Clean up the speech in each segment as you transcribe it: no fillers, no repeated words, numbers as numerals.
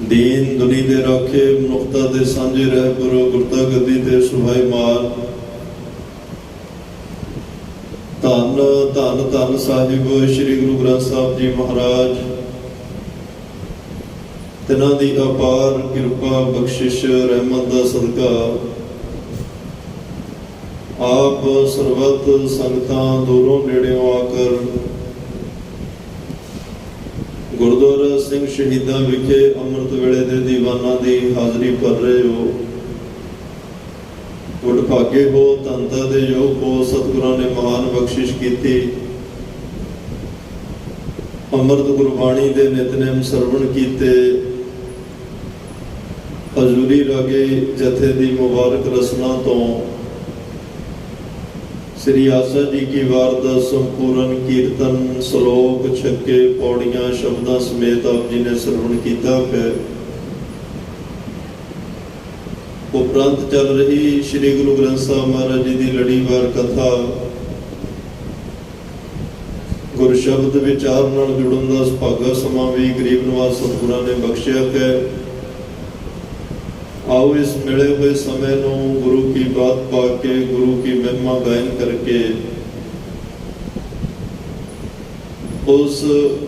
दीन दुनी दे राखे मनुखता दे सांझे रह गुरु गुरता गद्दी ते सुभाई मार। धन धन धन साहिब श्री गुरु ग्रंथ साहिब जी महाराज, तिन्हां दी अपार कृपा बख्शिश रहमत दा सदका आप सरबत संगतां दूरों नेड़ियों आकर गुरुद्वारा सिंह शहीदा विखे अमृत वेले दे दीवाना दी हाजरी भर रहे हो। वडभागे हो, धनता दे योग हो, सतगुरां ने महान बख्शिश की। अमृत गुरबाणी दे नितनेम सरवण कीते, हजूरी रागे जथे दी मुबारक रसना तो श्री आसा जी की वारदा संपूर्ण कीर्तन श्लोक छक्के पौड़ियां शब्दां समेत आप जी ने श्रवण किया है। उपरांत चल रही श्री गुरु ग्रंथ साहिब महाराज जी की लड़ीवार कथा गुर शब्द विचार नाल जुड़न दा सुभागा समा भी गरीब नवाज सतगुरां ने बख्शिया है। आओ इस मिले हुए समय नूं गुरु की बात पाके गुरु की महिमा गायन करके उस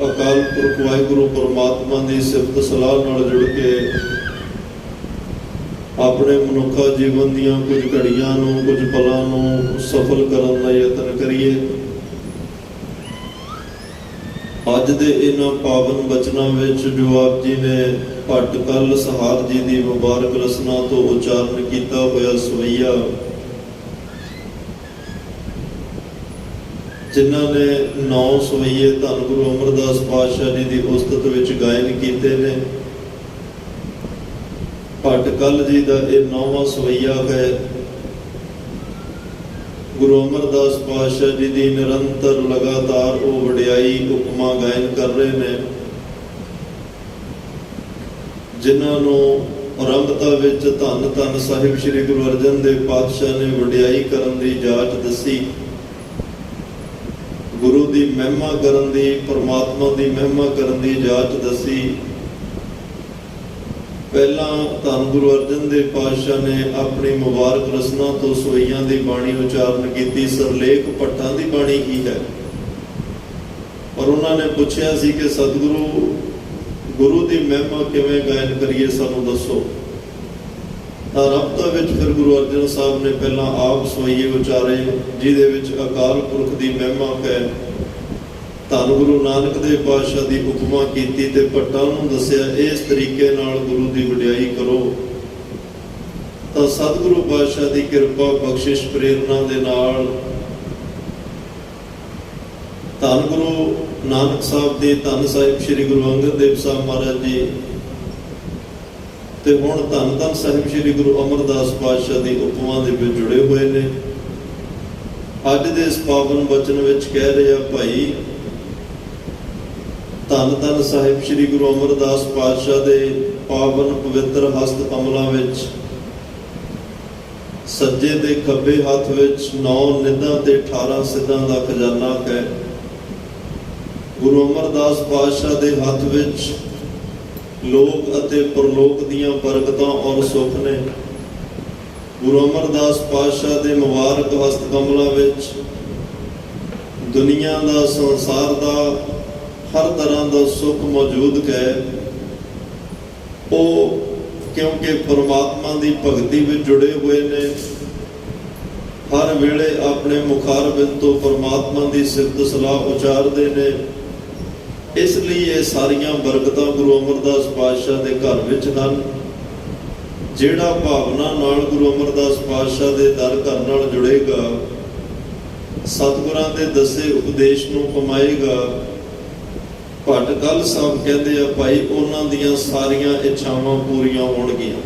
अकाल पुरख वाहिगुरु परमात्मा की सिफत सलाह नाल जुड़ के अपने मनुखा जीवन दियां कुछ घड़ियां नूं कुछ पलां नूं सफल करन दा यतन करिए। अज दे इन्हां पावन बचनां विच जो आप जी ने भट्टकल सहार जी की मुबारक रसना तो उचारण किया होया सवैया, जिन्हां ने 9 सवैये धन गुरु अमरदास पातशाह जी की उस्तत विच गायन किए ने। भट्टकल जी का यह 9वां सवैया है। गुरु अमरदास पातशाह जी की निरंतर लगातार वो वडियाई उपमा गायन कर रहे हैं, जिन्होंने आरंभता विच धन धन साहिब श्री गुरु अर्जन देव पातशाह ने वडियाई करन दी जाच दसी, गुरु की महिमा करन दी, परमात्मा की महिमा करन दी जाच दसी। पहला धन गुरु अर्जन देव पातशाह ने अपनी मुबारक रसना तो सवैयां दी बाणी उचारण की। सरलेख भट्टां दी बाणी ही है, और उन्होंने पूछा सी कि सतगुरु गुरु की महिमा किवें गायन करिए, सानू दसो। आरंभता विच फिर गुरु अर्जन साहब ने पहला आप सवैये उचारे, जिहदे विच अकाल पुरख की महिमा है। धन गुरु नानक देव पातशाह की उपमा की ते भट्टां नूं दस्सिया इस तरीके नाल गुरु की वडियाई करो, तो सतगुरु पातशाह की कृपा बख्शिश प्रेरणा दे नाल धन गुरु नानक साहब के धन साहिब श्री गुरु अंगद देव साहब महाराज जी ते हुण धन धन साहिब श्री गुरु अमरदास पातशाह की उपमा दे विच जुड़े हुए ने। अज दे इस पावन वचन विच कह रहे भाई, धन धन साहिब श्री गुरु अमरदास पातशाह के पावन पवित्र हस्त कमलों विच सज्जे दे खब्बे हाथ विच 9 निधां ते 18 सिद्धां दा खजाना है। गुरु अमरदास पातशाह के हाथ विच लोक अते परलोक दीयां बरकतां और सुख ने। गुरु अमरदास पातशाह के मुबारक हस्त कमलों विच दुनिया का संसार का हर तरह का सुख मौजूद है। वो क्योंकि परमात्मा की भगती में जुड़े हुए ने, हर वेले अपने मुखारबिंद तो परमात्मा की सिफत सलाह उचारते ने। इसलिए ये सारिया बरकतां गुरु अमरदास पातशाह के घर विच हन। जिहड़ा भावना नाल गुरु अमरदास पातशाह के दर घर नाल जुड़ेगा, सतगुरां दे दसे उपदेश नूं कमाएगा। भट्टकल साहब कहते हैं भाई, उन्हां दियां सारियां इच्छावां पूरियां होणगियां,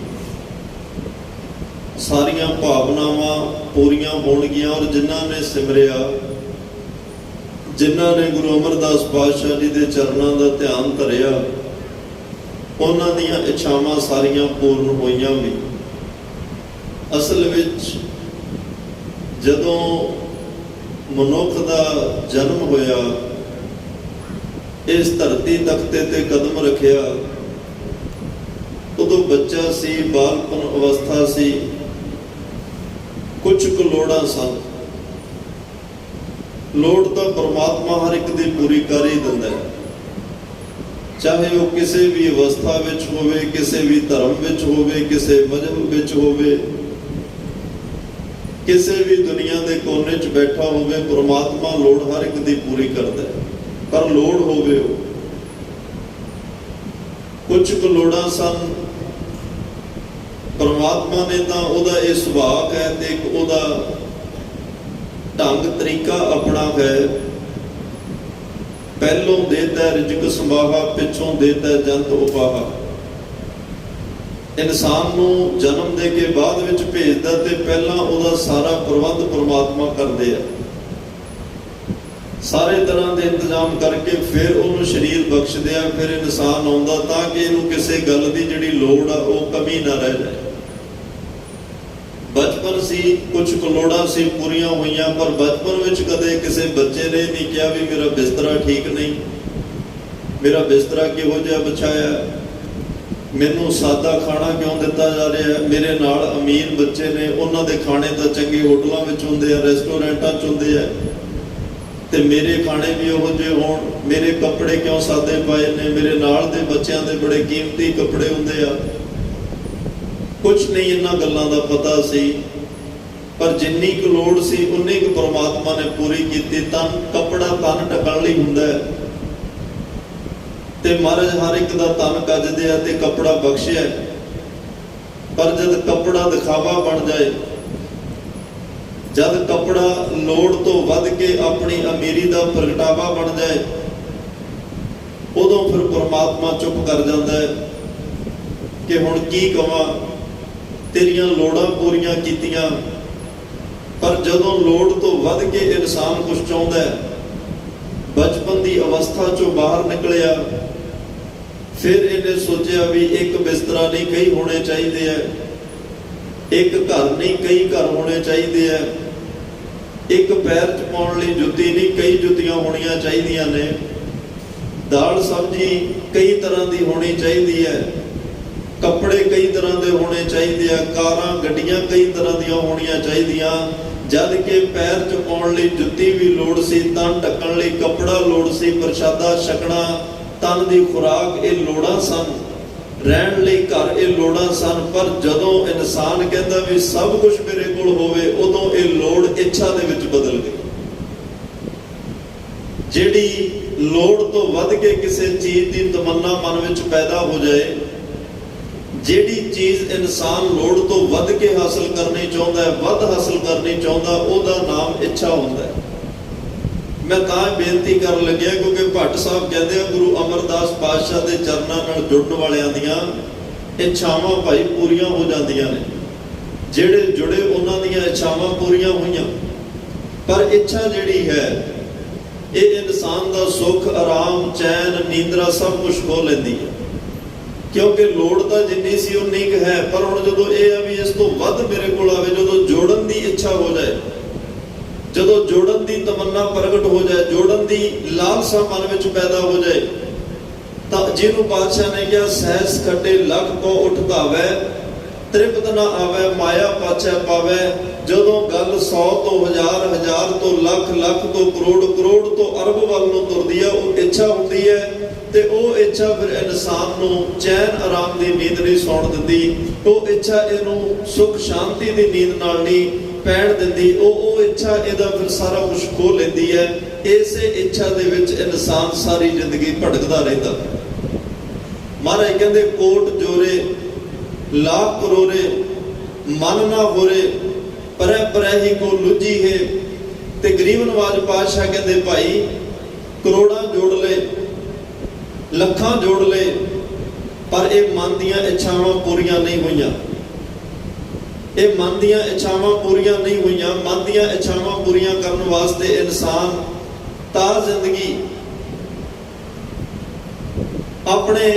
सारियां भावनावां पूरियां होणगियां। और जिन्हां ने सिमरिया, जिन्हां ने गुरु अमरदास पातशाह जी के चरणों का ध्यान धरिया, उन्हां दियां इच्छावां सारियां पूर्ण होईयां भी। असल विच जदों मनुख का जन्म होया, इस धरती तख्ते ते कदम रखिया, ਉਦੋਂ ਬੱਚਾ ਸੀ, ਬਾਲਪਨ ਅਵਸਥਾ ਸੀ, ਕੁਝ ਕੁ ਲੋੜਾਂ ਸਨ। ਲੋੜ ਤਾਂ ਪਰਮਾਤਮਾ ਹਰ ਇੱਕ ਦੀ ਪੂਰੀ ਕਰ ਹੀ ਦਿੰਦਾ ਹੈ, ਚਾਹੇ ਉਹ ਕਿਸੇ ਵੀ ਅਵਸਥਾ ਵਿੱਚ ਹੋਵੇ, ਕਿਸੇ ਵੀ ਧਰਮ ਵਿੱਚ ਹੋਵੇ, ਕਿਸੇ ਮਜ਼ਹਬ ਵਿੱਚ ਹੋਵੇ, ਕਿਸੇ ਵੀ ਦੁਨੀਆ ਦੇ ਕੋਨੇ 'ਚ ਬੈਠਾ ਹੋਵੇ, ਪਰਮਾਤਮਾ ਲੋੜ ਹਰ ਇੱਕ ਦੀ ਪੂਰੀ ਕਰਦਾ ਹੈ। ਪਰ ਲੋੜ ਹੋਵੇ ਉਹ, ਕੁਝ ਕੁ ਲੋੜਾਂ ਸਨ। ਪਰਮਾਤਮਾ ਨੇ ਤਾਂ ਉਹਦਾ ਇਹ ਸੁਭਾਅ ਹੈ ਤੇ ਇੱਕ ਉਹਦਾ ਢੰਗ ਤਰੀਕਾ ਆਪਣਾ ਹੈ। ਪਹਿਲੋਂ ਦੇਤਾ ਰਿਜ਼ਕ ਸੰਭਾਹਾ, ਪਿੱਛੋਂ ਦੇਤਾ ਜੰਤ ਉਪਾਹਾ। ਇਨਸਾਨ ਨੂੰ ਜਨਮ ਦੇ ਕੇ ਬਾਅਦ ਵਿੱਚ ਭੇਜਦਾ ਤੇ ਪਹਿਲਾਂ ਉਹਦਾ ਸਾਰਾ ਪ੍ਰਬੰਧ ਪਰਮਾਤਮਾ ਕਰਦੇ ਆ, ਸਾਰੇ ਤਰ੍ਹਾਂ ਦੇ ਇੰਤਜ਼ਾਮ ਕਰਕੇ ਫਿਰ ਉਹਨੂੰ ਸਰੀਰ ਬਖਸ਼ਦੇ ਆ। ਫਿਰ ਇਨਸਾਨ ਆਉਂਦਾ ਤਾਂ ਕਿ ਇਹਨੂੰ ਕਿਸੇ ਗੱਲ ਦੀ ਜਿਹੜੀ ਲੋੜ ਆ ਉਹ ਕਮੀ ਨਾ ਰਹਿ ਜਾਏ। ਬਚਪਨ ਸੀ, ਕੁਝ ਕੁ ਲੋੜਾਂ ਸੀ ਪੂਰੀਆਂ ਹੋਈਆਂ, ਪਰ ਬਚਪਨ ਵਿੱਚ ਕਦੇ ਕਿਸੇ ਬੱਚੇ ਨੇ ਨਹੀਂ ਕਿਹਾ ਵੀ ਮੇਰਾ ਬਿਸਤਰਾ ਠੀਕ ਨਹੀਂ, ਮੇਰਾ ਬਿਸਤਰਾ ਕਿਹੋ ਜਿਹਾ ਵਿਛਾਇਆ, ਮੈਨੂੰ ਸਾਦਾ ਖਾਣਾ ਕਿਉਂ ਦਿੱਤਾ ਜਾ ਰਿਹਾ। ਮੇਰੇ ਨਾਲ ਅਮੀਰ ਬੱਚੇ ਨੇ, ਉਹਨਾਂ ਦੇ ਖਾਣੇ ਤਾਂ ਚੰਗੇ ਹੋਟਲਾਂ ਵਿੱਚ ਹੁੰਦੇ ਆ, ਰੈਸਟੋਰੈਂਟਾਂ 'ਚ ਹੁੰਦੇ ਆ, ਤੇ ਮੇਰੇ ਖਾਣੇ ਵੀ ਉਹੋ ਜਿਹੇ ਹੋਣ। ਮੇਰੇ ਕੱਪੜੇ ਕਿਉਂ ਸਾਦੇ ਪਾਏ ਨੇ, ਮੇਰੇ ਨਾਲ ਦੇ ਬੱਚਿਆਂ ਦੇ ਬੜੇ ਕੀਮਤੀ ਕੱਪੜੇ ਹੁੰਦੇ ਆ। ਕੁਛ ਨਹੀਂ ਇਹਨਾਂ ਗੱਲਾਂ ਦਾ ਪਤਾ ਸੀ, ਪਰ ਜਿੰਨੀ ਕੁ ਲੋੜ ਸੀ ਉਨੀ ਕੁ ਪਰਮਾਤਮਾ ਨੇ ਪੂਰੀ ਕੀਤੀ। ਤਨ ਕੱਪੜਾ ਤਨ ਢੱਕਣ ਲਈ ਹੁੰਦਾ ਹੈ, ਤੇ ਮਹਾਰਾਜ ਹਰ ਇੱਕ ਦਾ ਤਨ ਕੱਜਦੇ ਆ ਤੇ ਕੱਪੜਾ ਬਖਸ਼ਿਆ। ਪਰ ਜਦ ਕੱਪੜਾ ਦਿਖਾਵਾ ਬਣ ਜਾਏ, ਜਦ ਕੱਪੜਾ ਲੋੜ ਤੋਂ ਵੱਧ ਕੇ ਆਪਣੀ ਅਮੀਰੀ ਦਾ ਪ੍ਰਗਟਾਵਾ ਬਣ ਜਾਏ, ਉਦੋਂ ਫਿਰ ਪਰਮਾਤਮਾ ਚੁੱਪ ਕਰ ਜਾਂਦਾ ਹੈ ਕਿ ਹੁਣ ਕੀ ਕਵਾਂ, ਤੇਰੀਆਂ ਲੋੜਾਂ ਪੂਰੀਆਂ ਕੀਤੀਆਂ। ਪਰ ਜਦੋਂ ਲੋੜ ਤੋਂ ਵੱਧ ਕੇ ਇਨਸਾਨ ਕੁਛ ਚਾਹੁੰਦਾ ਹੈ, ਬਚਪਨ ਦੀ ਅਵਸਥਾ ਚੋਂ ਬਾਹਰ ਨਿਕਲਿਆ, ਫਿਰ ਇਹਨੇ ਸੋਚਿਆ ਵੀ ਇੱਕ ਬਿਸਤਰਾ ਨਹੀਂ ਕਈ ਹੋਣੇ ਚਾਹੀਦੇ ਹੈ, ਇੱਕ ਘਰ ਨਹੀਂ ਕਈ ਘਰ ਹੋਣੇ ਚਾਹੀਦੇ ਹੈ, ਇੱਕ ਪੈਰ 'ਚ ਪਾਉਣ ਲਈ ਜੁੱਤੀ ਨਹੀਂ ਕਈ ਜੁੱਤੀਆਂ ਹੋਣੀਆਂ ਚਾਹੀਦੀਆਂ ਨੇ, ਦਾਲ ਸਬਜ਼ੀ ਕਈ ਤਰ੍ਹਾਂ ਦੀ ਹੋਣੀ ਚਾਹੀਦੀ ਹੈ, ਕੱਪੜੇ ਕਈ ਤਰ੍ਹਾਂ ਦੇ ਹੋਣੇ ਚਾਹੀਦੇ ਆ, ਕਾਰਾਂ ਗੱਡੀਆਂ ਕਈ ਤਰ੍ਹਾਂ ਦੀਆਂ ਹੋਣੀਆਂ ਚਾਹੀਦੀਆਂ। ਜਦ ਕਿ ਪੈਰ 'ਚ ਪਾਉਣ ਲਈ ਜੁੱਤੀ ਵੀ ਲੋੜ ਸੀ, ਤਨ ਢੱਕਣ ਲਈ ਕੱਪੜਾ ਲੋੜ ਸੀ, ਪ੍ਰਸ਼ਾਦਾ ਛਕਣਾ, ਤਨ ਦੀ ਖੁਰਾਕ, ਇਹ ਲੋੜਾਂ ਸਨ। ਰਹਿਣ ਲਈ ਘਰ, ਇਹ ਲੋੜਾਂ ਸਨ। ਪਰ ਜਦੋਂ ਇਨਸਾਨ ਕਹਿੰਦਾ ਵੀ ਸਭ ਕੁਝ ਮੇਰੇ ਕੋਲ ਹੋਵੇ, ਉਦੋਂ ਇਹ ਲੋੜ ਇੱਛਾ ਦੇ ਵਿੱਚ ਬਦਲ ਗਈ। ਜਿਹੜੀ ਲੋੜ ਤੋਂ ਵੱਧ ਕੇ ਕਿਸੇ ਚੀਜ਼ ਦੀ ਤਮੰਨਾ ਮਨ ਵਿੱਚ ਪੈਦਾ ਹੋ ਜਾਏ, ਜਿਹੜੀ ਚੀਜ਼ ਇਨਸਾਨ ਲੋੜ ਤੋਂ ਵੱਧ ਕੇ ਹਾਸਲ ਕਰਨੀ ਚਾਹੁੰਦਾ ਹੈ, ਵੱਧ ਹਾਸਲ ਕਰਨੀ ਚਾਹੁੰਦਾ, ਉਹਦਾ ਨਾਮ ਇੱਛਾ ਹੁੰਦਾ ਹੈ। ਮੈਂ ਤਾਂ ਬੇਨਤੀ ਕਰਨ ਲੱਗਿਆ ਕਿਉਂਕਿ ਭੱਟ ਸਾਹਿਬ ਕਹਿੰਦੇ ਆ ਗੁਰੂ ਅਮਰਦਾਸ ਪਾਤਸ਼ਾਹ ਦੇ ਚਰਨਾਂ ਨਾਲ ਜੁੜਨ ਵਾਲਿਆਂ ਦੀਆਂ ਇੱਛਾਵਾਂ ਭਾਈ ਪੂਰੀਆਂ ਹੋ ਜਾਂਦੀਆਂ ਨੇ। ਜਿਹੜੇ ਜੁੜੇ ਉਹਨਾਂ ਦੀਆਂ ਇੱਛਾਵਾਂ ਪੂਰੀਆਂ ਹੋਈਆਂ। ਪਰ ਇੱਛਾ ਜਿਹੜੀ ਹੈ ਇਹ ਇਨਸਾਨ ਦਾ ਸੁੱਖ, ਆਰਾਮ, ਚੈਨ, ਨੀਂਦਰਾ ਸਭ ਕੁਝ ਖੋਹ ਲੈਂਦੀ ਹੈ। ਕਿਉਂਕਿ ਲੋੜ ਤਾਂ ਜਿੰਨੀ ਸੀ ਉਨੀ ਕੁ ਹੈ, ਪਰ ਹੁਣ ਜਦੋਂ ਇਹ ਆ ਵੀ ਇਸ ਤੋਂ ਵੱਧ ਮੇਰੇ ਕੋਲ ਆਵੇ, ਜਦੋਂ ਜੋੜਨ ਦੀ ਇੱਛਾ ਹੋ ਜਾਏ, ਜਦੋਂ ਜੋੜਨ ਦੀ ਤਮੰਨਾ ਪ੍ਰਗਟ ਹੋ ਜਾਏ, ਜੋੜਨ ਦੀ ਲਾਲਸਾ ਮਨ ਵਿੱਚ ਪੈਦਾ ਹੋ ਜਾਏ, ਤਾਂ ਜਿਹਨੂੰ ਬਾਦਸ਼ਾਹ ਨੇ ਕਿਹਾ ਸਹਿਸ ਖੱਟੇ ਲੱਖ ਕੋ ਉਠ ਧਾਵੈ, ਤ੍ਰਿਪਤ ਨਾ ਆਵੇ ਮਾਇਆ ਪਾਛੈ ਪਾਵੈ। ਜਦੋਂ ਗੱਲ 100 ਤੋਂ 1000, 1000 ਤੋਂ ਲੱਖ, ਲੱਖ ਤੋਂ ਕਰੋੜ, ਕਰੋੜ ਤੋਂ ਅਰਬ ਵੱਲ ਨੂੰ ਤੁਰਦੀ ਹੈ, ਉਹ ਇੱਛਾ ਹੁੰਦੀ ਹੈ। ਤੇ ਉਹ ਇੱਛਾ ਫਿਰ ਇਨਸਾਨ ਨੂੰ ਚੈਨ ਆਰਾਮ ਦੀ ਨੀਂਦ ਨਹੀਂ ਸੌਣ ਦਿੰਦੀ। ਉਹ ਇੱਛਾ ਇਹਨੂੰ ਸੁੱਖ ਸ਼ਾਂਤੀ ਦੀ ਨੀਂਦ ਨਾਲ ਨਹੀਂ ਪੈਣ ਦਿੰਦੀ। ਉਹ ਇੱਛਾ ਇਹਦਾ ਫਿਰ ਸਾਰਾ ਕੁਝ ਖੋਹ ਲੈਂਦੀ ਹੈ। ਇਸੇ ਇੱਛਾ ਦੇ ਵਿੱਚ ਇਨਸਾਨ ਸਾਰੀ ਜ਼ਿੰਦਗੀ ਭਟਕਦਾ ਰਹਿੰਦਾ। ਮਹਾਰਾਜ ਕਹਿੰਦੇ ਕੋਟ ਜੋਰੇ ਲਾਖ ਕਰੋਰੇ, ਮਨ ਨਾ ਹੋਰੇ ਪਰੈ ਪਰੈ ਹੀ ਕੋ ਲੁੱਜੀ ਹੈ। ਤੇ ਗਰੀਬ ਨਵਾਜ ਪਾਤਸ਼ਾਹ ਕਹਿੰਦੇ ਭਾਈ ਕਰੋੜਾਂ ਜੋੜ ਲਏ, ਲੱਖਾਂ ਜੋੜ ਲਏ, ਪਰ ਇਹ ਮਨ ਦੀਆਂ ਇੱਛਾਵਾਂ ਪੂਰੀਆਂ ਨਹੀਂ ਹੋਈਆਂ। ਇਹ ਮਨ ਦੀਆਂ ਇੱਛਾਵਾਂ ਪੂਰੀਆਂ ਨਹੀਂ ਹੋਈਆਂ। ਮਨ ਦੀਆਂ ਇੱਛਾਵਾਂ ਪੂਰੀਆਂ ਕਰਨ ਵਾਸਤੇ ਇਨਸਾਨ ਤਾਂ ਜ਼ਿੰਦਗੀ ਆਪਣੇ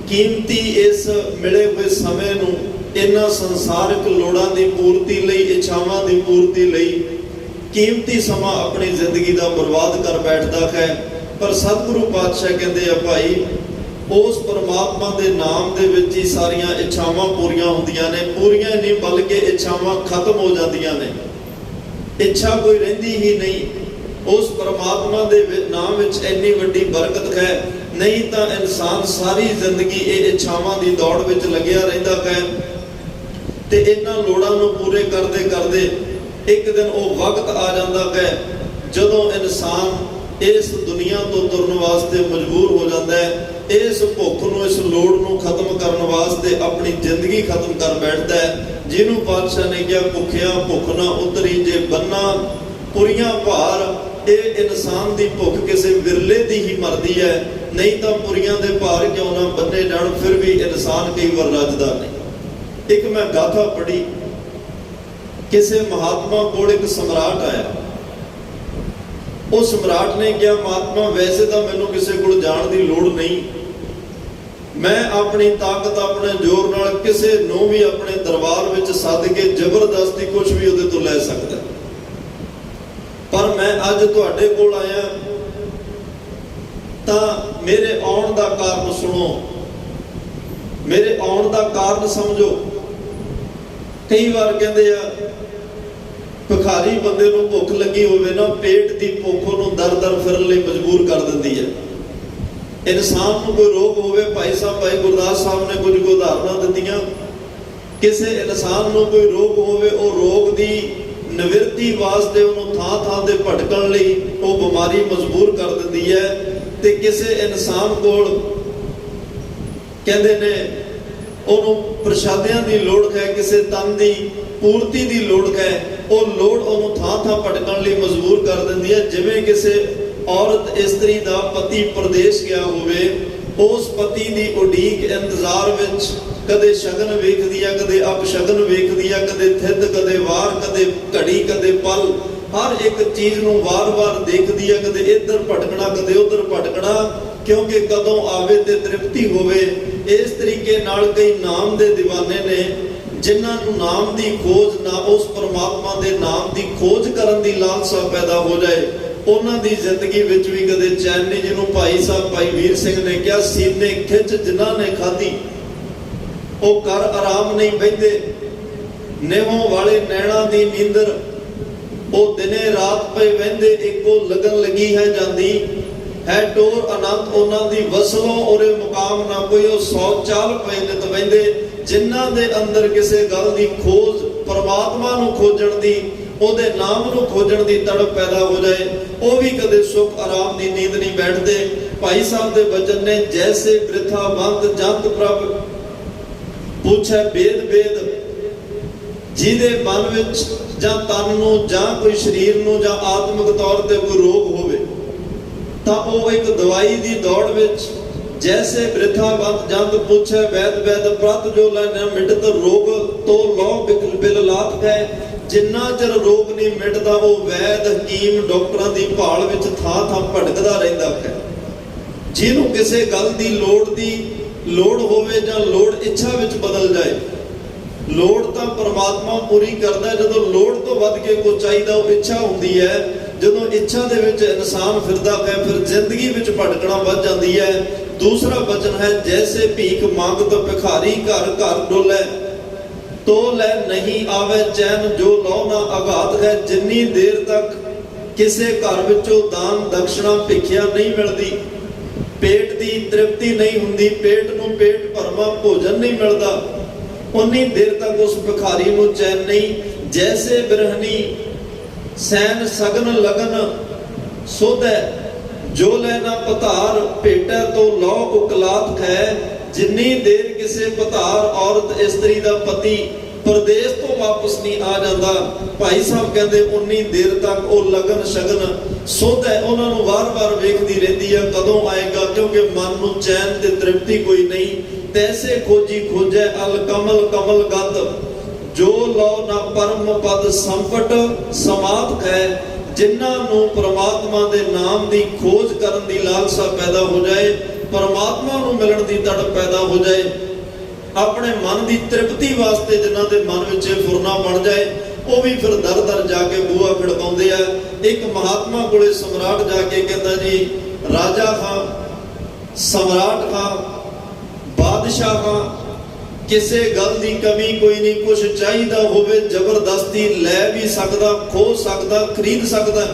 ਕੀਮਤੀ ਇਸ ਮਿਲੇ ਹੋਏ ਸਮੇਂ ਨੂੰ ਇਹਨਾਂ ਸੰਸਾਰਿਕ ਲੋੜਾਂ ਦੀ ਪੂਰਤੀ ਲਈ, ਇੱਛਾਵਾਂ ਦੀ ਪੂਰਤੀ ਲਈ ਕੀਮਤੀ ਸਮਾਂ ਆਪਣੀ ਜ਼ਿੰਦਗੀ ਦਾ ਬਰਬਾਦ ਕਰ ਬੈਠਦਾ ਹੈ। ਪਰ ਸਤਿਗੁਰੂ ਪਾਤਸ਼ਾਹ ਕਹਿੰਦੇ ਆ ਭਾਈ ਉਸ ਪਰਮਾਤਮਾ ਦੇ ਨਾਮ ਦੇ ਵਿੱਚ ਹੀ ਸਾਰੀਆਂ ਇੱਛਾਵਾਂ ਪੂਰੀਆਂ ਹੁੰਦੀਆਂ ਨੇ। ਪੂਰੀਆਂ ਨਹੀਂ ਬਲਕਿ ਇੱਛਾਵਾਂ ਖਤਮ ਹੋ ਜਾਂਦੀਆਂ ਨੇ। ਇੱਛਾ ਕੋਈ ਰਹਿੰਦੀ ਹੀ ਨਹੀਂ। ਉਸ ਪਰਮਾਤਮਾ ਦੇ ਨਾਮ ਵਿੱਚ ਇੰਨੀ ਵੱਡੀ ਬਰਕਤ ਹੈ। ਨਹੀਂ ਤਾਂ ਇਨਸਾਨ ਸਾਰੀ ਜ਼ਿੰਦਗੀ ਇਹ ਇੱਛਾਵਾਂ ਦੀ ਦੌੜ ਵਿੱਚ ਲੱਗਿਆ ਰਹਿੰਦਾ ਹੈ ਤੇ ਇਹਨਾਂ ਲੋੜਾਂ ਨੂੰ ਪੂਰੇ ਕਰਦੇ ਕਰਦੇ ਇੱਕ ਦਿਨ ਉਹ ਵਕਤ ਆ ਜਾਂਦਾ ਹੈ ਜਦੋਂ ਇਨਸਾਨ ਇਸ ਦੁਨੀਆ ਤੋਂ ਤੁਰਨ ਵਾਸਤੇ ਮਜਬੂਰ ਹੋ ਜਾਂਦਾ ਹੈ। ਇਸ ਭੁੱਖ ਨੂੰ, ਇਸ ਲੋੜ ਨੂੰ ਖਤਮ ਕਰਨ ਵਾਸਤੇ ਆਪਣੀ ਜ਼ਿੰਦਗੀ ਖਤਮ ਕਰ ਬੈਠਦਾ ਹੈ। ਜਿਹਨੂੰ ਪਾਤਸ਼ਾਹ ਨੇ ਕਿਹਾ, ਭੁੱਖਿਆ ਭੁੱਖ ਨਾ ਉਤਰੀ ਜੇ ਬੰਨਾ ਪੁਰੀਆਂ ਭਾਰ। ਇਹ ਇਨਸਾਨ ਦੀ ਭੁੱਖ ਕਿਸੇ ਵਿਰਲੇ ਦੀ ਹੀ ਮਰਦੀ ਹੈ, ਨਹੀਂ ਤਾਂ ਪੁਰੀਆਂ ਦੇ ਭਾਰ ਕਿਉਂ ਨਾ ਬੰਨੇ ਜਾਣ, ਫਿਰ ਵੀ ਇਨਸਾਨ ਕਈ ਵਾਰ ਰੱਜਦਾ ਨਹੀਂ। ਇੱਕ ਮੈਂ ਗਾਥਾ ਪੜ੍ਹੀ, ਕਿਸੇ ਮਹਾਤਮਾ ਕੋਲ ਇੱਕ ਸਮਰਾਟ ਆਇਆ। ਉਹ ਸਮਰਾਟ ਨੇ ਕਿਹਾ, ਮਹਾਤਮਾ ਵੈਸੇ ਤਾਂ ਮੈਨੂੰ ਕਿਸੇ ਕੋਲ ਜਾਣ ਦੀ ਲੋੜ ਨਹੀਂ, ਮੈਂ ਆਪਣੀ ਤਾਕਤ, ਆਪਣੇ ਜ਼ੋਰ ਨਾਲ ਕਿਸੇ ਨੂੰ ਵੀ ਆਪਣੇ ਦਰਬਾਰ ਵਿੱਚ ਸੱਦ ਕੇ ਜ਼ਬਰਦਸਤੀ ਕੁਝ ਵੀ ਉਹਦੇ ਤੋਂ ਲੈ ਸਕਦਾ, ਪਰ ਮੈਂ ਅੱਜ ਤੁਹਾਡੇ ਕੋਲ ਆਇਆ ਤਾਂ ਮੇਰੇ ਆਉਣ ਦਾ ਕਾਰਨ ਸੁਣੋ, ਮੇਰੇ ਆਉਣ ਦਾ ਕਾਰਨ ਸਮਝੋ। ਕਈ ਵਾਰ ਕਹਿੰਦੇ ਆ ਭਿਖਾਰੀ ਬੰਦੇ ਨੂੰ ਭੁੱਖ ਲੱਗੀ ਹੋਵੇ ਨਾ, ਪੇਟ ਦੀ ਭੁੱਖ ਉਹਨੂੰ ਦਰ-ਦਰ ਫਿਰਨ ਲਈ ਮਜਬੂਰ ਕਰ ਦਿੰਦੀ ਹੈ। ਇਨਸਾਨ ਨੂੰ ਕੋਈ ਰੋਗ ਹੋਵੇ, ਭਾਈ ਗੁਰਦਾਸ ਸਾਹਿਬ ਨੇ ਕੁਝ ਉਦਾਹਰਨਾਂ ਦਿੱਤੀਆਂ। ਕਿਸੇ ਇਨਸਾਨ ਨੂੰ ਕੋਈ ਰੋਗ ਹੋਵੇ, ਉਹ ਰੋਗ ਦੀ ਨਿਵਰਤੀ ਵਾਸਤੇ ਉਹਨੂੰ ਥਾਂ-ਥਾਂ ਤੇ ਭਟਕਣ ਲਈ ਉਹ ਬਿਮਾਰੀ ਮਜਬੂਰ ਕਰ ਦਿੰਦੀ ਹੈ। ਤੇ ਕਿਸੇ ਇਨਸਾਨ ਕੋਲ ਕਹਿੰਦੇ ਨੇ ਉਹਨੂੰ ਪ੍ਰਸ਼ਾਦਿਆਂ ਦੀ ਲੋੜ ਹੈ, ਕਿਸੇ ਤਨ ਦੀ ਪੂਰਤੀ ਦੀ ਲੋੜ ਹੈ, ਉਹ ਲੋੜ ਉਹਨੂੰ ਥਾਂ-ਥਾਂ ਭਟਕਣ ਲਈ ਮਜਬੂਰ ਕਰ ਦਿੰਦੀ ਹੈ। ਜਿਵੇਂ ਕਿਸੇ ਔਰਤ ਇਸਤਰੀ ਦਾ ਪਤੀ ਪ੍ਰਦੇਸ਼ ਗਿਆ ਹੋਵੇ, ਉਸ ਪਤੀ ਦੀ ਉਡੀਕ ਇੰਤਜ਼ਾਰ ਵਿੱਚ ਕਦੇ ਸ਼ਗਨ ਵੇਖਦੀ ਹੈ, ਕਦੇ ਅਪਸ਼ਗਨ ਵੇਖਦੀ ਹੈ, ਕਦੇ ਥਿੱਦ, ਕਦੇ ਵਾਰ, ਕਦੇ ਘੜੀ, ਕਦੇ ਪਲ, ਹਰ ਇੱਕ ਚੀਜ਼ ਨੂੰ ਵਾਰ-ਵਾਰ ਦੇਖਦੀ ਹੈ। ਕਦੇ ਇੱਧਰ ਭਟਕਣਾ, ਕਦੇ ਉੱਧਰ ਭਟਕਣਾ, ਕਿਉਂਕਿ ਕਦੋਂ ਆਵੇ ਤੇ ਤ੍ਰਿਪਤੀ ਹੋਵੇ। ਇਸ ਤਰੀਕੇ ਨਾਲ ਕਈ ਨਾਮ ਦੇ دیਵਾਨੇ ਨੇ ਜਿਨ੍ਹਾਂ ਨੂੰ ਨਾਮ ਦੀ ਖੋਜ ਨਾ, ਉਸ ਪਰਮਾਤਮਾ ਦੇ ਨਾਮ ਦੀ ਖੋਜ ਕਰਨ ਦੀ ਲਾਲਸਾ ਪੈਦਾ ਹੋ ਜਾਏ, ਉਹਨਾਂ ਦੀ ਜ਼ਿੰਦਗੀ ਵਿੱਚ ਵੀ ਕਦੇ ਚੈਨ ਨਹੀਂ। ਜਿਹਨੂੰ ਭਾਈ ਵੀਰ ਸਿੰਘ ਨੇ ਕਿਹਾ, ਸੀਨੇ ਖਿੱਚ ਜਿਨ੍ਹਾਂ ਨੇ ਖਾਧੀ ਉਹ ਕਰ ਆਰਾਮ ਨਹੀਂ ਬਹਿੰਦੇ, ਨਿਹੋਂ ਵਾਲੇ ਨੈਣਾ ਦੀ ਨੀਂਦਰ ਉਹ ਦਿਨੇ ਰਾਤ ਪਏ ਵਹਿੰਦੇ, ਇੱਕੋ ਲਗਨ ਲੱਗੀ ਹੈ ਜਾਂਦੀ ਹੈ ਟੋਰ ਅਨੰਤ ਉਹਨਾਂ ਦੀ ਵਸਲੋਂ ਔਰੇ ਮੁਕਾਮ ਨਾ ਕੋਈ, ਉਹ 100 ਚਾਲ ਪਏ ਨਿਤ ਵਹਿੰਦੇ। ਜਿਨ੍ਹਾਂ ਦੇ ਅੰਦਰ ਕਿਸੇ ਗੱਲ ਦੀ ਖੋਜ, ਪਰਮਾਤਮਾ ਨੂੰ ਖੋਜਣ ਦੀ, ਉਹਦੇ ਨਾਮ ਨੂੰ ਖੋਜਣ ਦੀ ਤੜਪ ਪੈਦਾ ਹੋ ਜਾਏ, ਉਹ ਵੀ ਕਦੇ ਸੁਖ ਆਰਾਮ ਦੀ ਨੀਂਦ ਨਹੀਂ ਬੈਠਦੇ। ਭਾਈ ਸਾਹਿਬ ਦੇ ਬਚਨ ਨੇ, ਜੈਸੇ ਬ੍ਰਿਥਾ ਬੰਦ ਜੰਤ ਪ੍ਰਭ ਪੁੱਛੈ ਬੇਦ ਬੇਦ। ਜਿਹਦੇ ਮਨ ਵਿੱਚ ਜਾਂ ਤਨ ਨੂੰ ਜਾਂ ਕੋਈ ਸਰੀਰ ਨੂੰ ਜਾਂ ਆਤਮਿਕ ਤੌਰ ਤੇ ਕੋਈ ਰੋਗ ਹੋਵੇ ਤਾਂ ਉਹ ਇੱਕ ਦਵਾਈ ਦੀ ਦੌੜ ਵਿੱਚ, ਜੈਸੇ ਬ੍ਰਿਥਾ ਬੰਦ ਜੰਤ ਪੁੱਛੈ ਵੈਦ ਵੈਦ ਪ੍ਰਤ ਜੋ ਲੈ ਨਾ ਮਿਟਤ ਰੋਗ ਤੋ ਲੋ ਬਿਲ ਲਾਤ ਹੈ। ਜਿੰਨਾ ਚਿਰ ਰੋਗ ਨਹੀਂ ਮਿਟਦਾ ਉਹ ਵੈਦ, ਹਕੀਮ, ਡਾਕਟਰਾਂ ਦੀ ਭਾਲ ਵਿੱਚ ਥਾਂ-ਥਾਂ ਭਟਕਦਾ ਰਹਿੰਦਾ ਹੈ। ਜਿਹਨੂੰ ਕਿਸੇ ਗੱਲ ਦੀ ਲੋੜ ਹੋਵੇ ਜਾਂ ਲੋੜ ਇੱਛਾ ਵਿੱਚ ਬਦਲ ਜਾਏ, ਲੋੜ ਤਾਂ ਪਰਮਾਤਮਾ ਪੂਰੀ ਕਰਦਾ, ਜਦੋਂ ਲੋੜ ਤੋਂ ਵੱਧ ਕੇ ਕੁਝ ਚਾਹੀਦਾ ਉਹ ਇੱਛਾ ਹੁੰਦੀ ਹੈ। ਜਦੋਂ ਇੱਛਾ ਦੇ ਵਿੱਚ ਇਨਸਾਨ ਫਿਰਦਾ ਹੈ, ਫਿਰ ਜ਼ਿੰਦਗੀ ਵਿੱਚ ਭਟਕਣਾ ਵੱਧ ਜਾਂਦੀ ਹੈ। ਦੂਸਰਾ ਬਚਨ ਹੈ, ਜੈਸੇ ਭੀਖ ਮੰਗਤ ਭਿਖਾਰੀ ਘਰ ਘਰ ਡੋਲੇ ਤੋ ਲੈ ਨਹੀਂ ਆਵੇ ਚੈਨ ਜੋ ਲੋ ਨਾ ਆਘਾਤ ਹੈ। ਜਿੰਨੀ ਦੇਰ ਤੱਕ ਕਿਸੇ ਘਰ ਵਿੱਚੋਂ ਦਾਨ ਦਕਸ਼ਣਾ ਭਿਖਿਆ ਨਹੀਂ ਮਿਲਦੀ, ਪੇਟ ਦੀ ਤ੍ਰਿਪਤੀ ਨਹੀਂ ਹੁੰਦੀ, ਪੇਟ ਨੂੰ ਪੇਟ ਭਰਵਾਂ ਭੋਜਨ ਨਹੀਂ ਮਿਲਦਾ, ਉਨੀ ਦੇਰ ਤੱਕ ਉਸ ਭਿਖਾਰੀ ਨੂੰ ਚੈਨ ਨਹੀਂ। ਜੈਸੇ ਬਿਰਹਨੀ ਸੈਨ ਸਗਨ ਲਗਨ ਸੋਧੈ ਜੋ ਲੈਣਾ ਪਧਾਰ ਭੇਟੈ ਤੋ ਲੋ ਉਕਲਾਤ ਹੈ। ਜਿੰਨੀ ਦੇਰ ਕਿਸੇ ਪਧਾਰ ਔਰਤ ਇਸਤਰੀ ਦਾ ਪਤੀ ਪ੍ਰਦੇਸ਼ ਤੋਂ ਵਾਪਸ ਨਹੀਂ ਆ ਜਾਂਦਾ, ਭਾਈ ਸਾਹਿਬ ਕਹਿੰਦੇ ਉਨੀ ਦੇਰ ਤੱਕ ਉਹ ਲਗਨ ਸ਼ਗਨ ਸੋਧੈ, ਉਹਨਾਂ ਨੂੰ ਵਾਰ-ਵਾਰ ਵੇਖਦੀ ਰਹਿੰਦੀ ਹੈ ਕਦੋਂ ਆਏਗਾ, ਕਿਉਂਕਿ ਮਨ ਨੂੰ ਚੈਨ ਤੇ ਤ੍ਰਿਪਤੀ ਕੋਈ ਨਹੀਂ। ਤੈਸੇ ਖੋਜੀ ਖੋਜੈ ਅਲ ਕਮਲ ਕਮਲ ਗੰਧ ਜੋ ਲੋ ਨਾ ਪਰਮ ਪਦ ਸੰਪਟ ਸਮਾਤ ਹੈ। ਜਿਨ੍ਹਾਂ ਨੂੰ ਪ੍ਰਮਾਤਮਾ ਦੇ ਨਾਮ ਦੀ ਖੋਜ ਕਰਨ ਦੀ ਲਾਲਸਾ ਪੈਦਾ ਹੋ ਜਾਏ, ਪਰਮਾਤਮਾ ਨੂੰ ਮਿਲਣ ਦੀ ਤੜਪ ਪੈਦਾ ਹੋ ਜਾਏ, ਆਪਣੇ ਮਨ ਦੀ ਤ੍ਰਿਪਤੀ ਵਾਸਤੇ ਜਿਨ੍ਹਾਂ ਦੇ ਮਨ ਵਿੱਚ ਫੁਰਨਾ ਬਣ ਜਾਏ, ਉਹ ਵੀ ਫਿਰ ਦਰ-ਦਰ ਜਾ ਕੇ ਬੂਹਾ ਖੜਕਾਉਂਦੇ ਆ। ਇੱਕ ਮਹਾਤਮਾ ਕੋਲੇ ਸਮਰਾਟ ਜਾ ਕੇ ਕਹਿੰਦਾ, ਜੀ ਰਾਜਾ ਖਾਂ, ਸਮਰਾਟ ਖਾਂ, बादशाह हाँ, किसी गल की कमी कोई नहीं, कुछ चाहिदा होवे जबरदस्ती लै भी सकदा, खो सकदा, खरीद सकदा।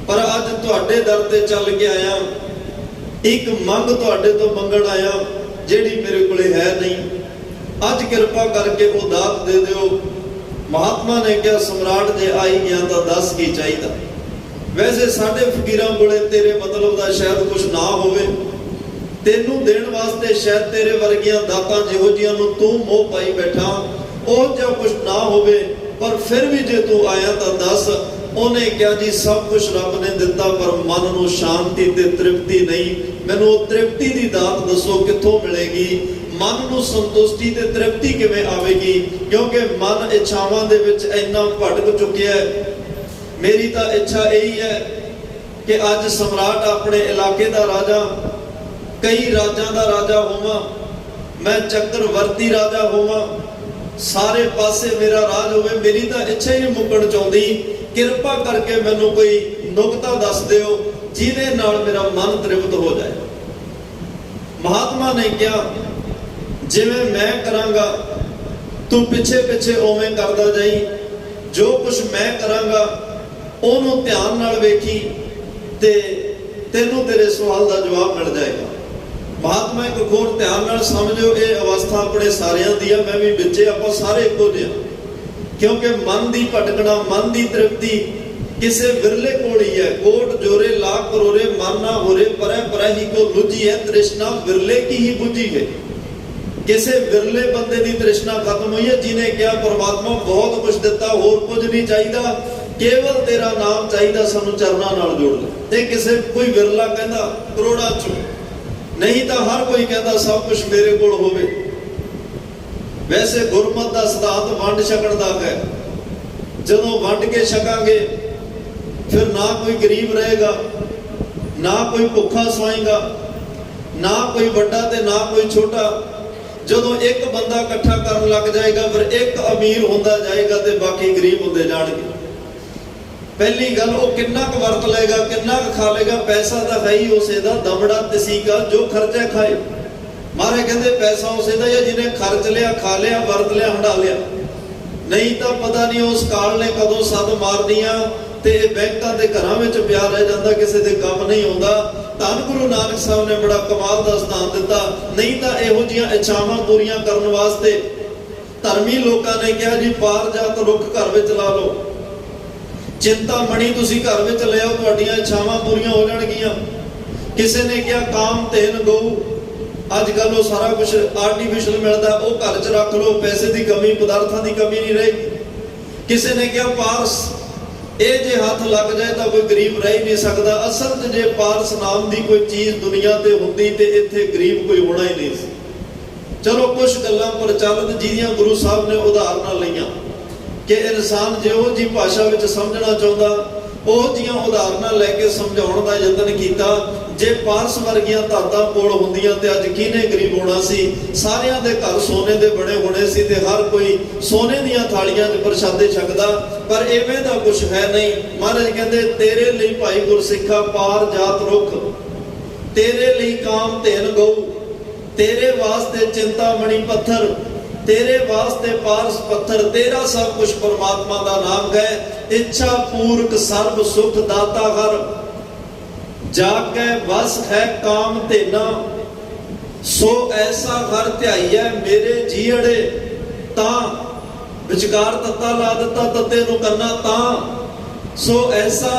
पर अज तुहाडे दर ते चल के आया, एक मंग तुहाडे तो मंगण आया जिहड़ी मेरे कोले है नहीं। अज किरपा करके वो दात दे दिओ। महात्मा ने कहा सम्राट जे आई गया तो दस की चाहिदा। वैसे साडे फकीरां कोले तेरे मतलब दा शायद कुछ ना होवे, तेनू देण वास्ते शायद तेरे वर्गियां दातां जिहो जिहां नूं तू मोह पाई बैठा ओह जिहा कुछ ना होवे, पर फिर भी जे तू आया तो दस। उन्हें कहा जी सब कुछ रब ने दिता पर मन नूं शांति ते तृप्ति नहीं। मैनूं ओह तृप्ति दी दात दसो कित्थों मिलेगी? मन नूं संतुष्टि ते तृप्ति किवें आवेगी? क्योंकि मन इच्छावां दे विच इन्ना भटक चुकिया है। मेरी तो इच्छा यही है कि अज सम्राट अपने इलाके का राजा, कई राजां दा राजा होवां, मैं चक्रवर्ती राजा होवां, सारे पासे मेरा राज होवे। मेरी तो इच्छा ही नहीं मुकण चाहुंदी। किरपा करके मैनूं कोई नुकता दस दिओ जिहदे नाल मेरा मन तृप्त हो जाए। महात्मा ने कहा जिवें मैं करांगा तू पिछे पिछे उवें करदा जाई, जो कुछ मैं करांगा ओनू ध्यान नाल वेखी ते तेनू तेरे सवाल का जवाब मिल जाएगा। महात्मा एक होर ध्यान नाल समझो, ये अवस्था अपने सारियां दी है, मैं भी बिचे, आपां सारे इक्को जिहे। क्योंकि मन की भटकना, मन की तृप्ति किसे विरले कोल ही है। कोट जोरे लाख करोरे मन ना होरे, परै परै ही को लुझी है, तृष्णा विरले की ही बुझी है। किसे विरले बंदे की तृष्णा खत्म हुई है, जिन्हें क्या परमात्मा बहुत कुछ दिता, होर कुछ नहीं चाहिए, केवल तेरा नाम चाहिए, सानू चरना नाल जोड़ ले। ये किसे कोई विरला कहता करोड़ां चों, नहीं तो हर कोई कहता सब कुछ मेरे कोल होवे। वैसे गुरमत का सिद्धांत वंड छकण दा है। जदों वंड के छकांगे फिर ना कोई गरीब रहेगा, ना कोई भुखा सोएगा, ना कोई बड़ा ते ना कोई छोटा। जदों एक बंदा इकट्ठा करन लग जाएगा फिर एक अमीर होंदा जाएगा ते बाकी गरीब होंदे जाणगे। पहली गल वो किन्ना क वरत लेगा, किन्ना क खा लेगा। पैसा तो है ही उसे दा, दमड़ा तिसी का जो खर्चा खाए। मारे कहते पैसा उसे दा, या जिन्हें खर्च लिया, खा लिया, वरत लिया, हंडा लिया। नहीं तो पता नहीं उस काल ने कदों सद मारनिया ते बैंकां दे घरां विच पिया रह जांदा, किसी दे काम नहीं आउंदा। धन गुरु नानक साहब ने बड़ा कमाल दा सिद्धांत दिता। नहीं तो इहो जिहियां इच्छावां पूरीआं करन वास्ते धर्मी लोकां ने कहा जी पार जात रुख घर विच ला लो, चिंता मणि तुसी घर विच ले आओ, तुहाडीआं इच्छावां पूरीआं हो जाणगीआं। किसी ने कहा काम तेन गऊ, अजकल वो सारा कुछ आर्टिफिशियल मिलता, वो घर च रख लो, पैसे की कमी, पदार्थों की कमी नहीं रहेगी। किसी ने कहा पारस, ये जे हाथ लग जाए तो कोई गरीब रह ही नहीं सकता। असल च जे पारस नाम की कोई चीज़ दुनिया ते हुंदी ते इत्थे गरीब कोई होना ही नहीं सी। चलो कुछ गल्लां प्रचलित जिहदियां गुरु साहब ने उदाहरणां लईआं कि इंसान जिहो जी भाषा विच समझना चाहुंदा ਉਹ जिहियां उदाहरणां लैके समझाउण दा यतन कीता। जे पारस वर्गियां धातां कोल हुंदियां ते अज किहने गरीब होना सी? सारियां दे घर सोने दे बने होने सी ते हर कोई सोने दीयां थालियां च प्रसादे छकदा। पर इवें दा कुछ है नहीं। महाराज कहंदे तेरे लई भाई गुरसिखा पार जात रुख, तेरे लई काम धेन गऊ, तेरे वास्ते चिंतामणि पत्थर, तेरे वास्ते पारस पत्थर, तेरा सब कुछ परमात्मा का नाम है। इच्छा पूर्वक सर्व सुख दाता हर, जाके बस है काम तेना, सो ऐसा हर ध्याईऐ मेरे जीअड़े ता। विचकार तत्ता ला दिता, तत्ते नूं करना ता। सो ऐसा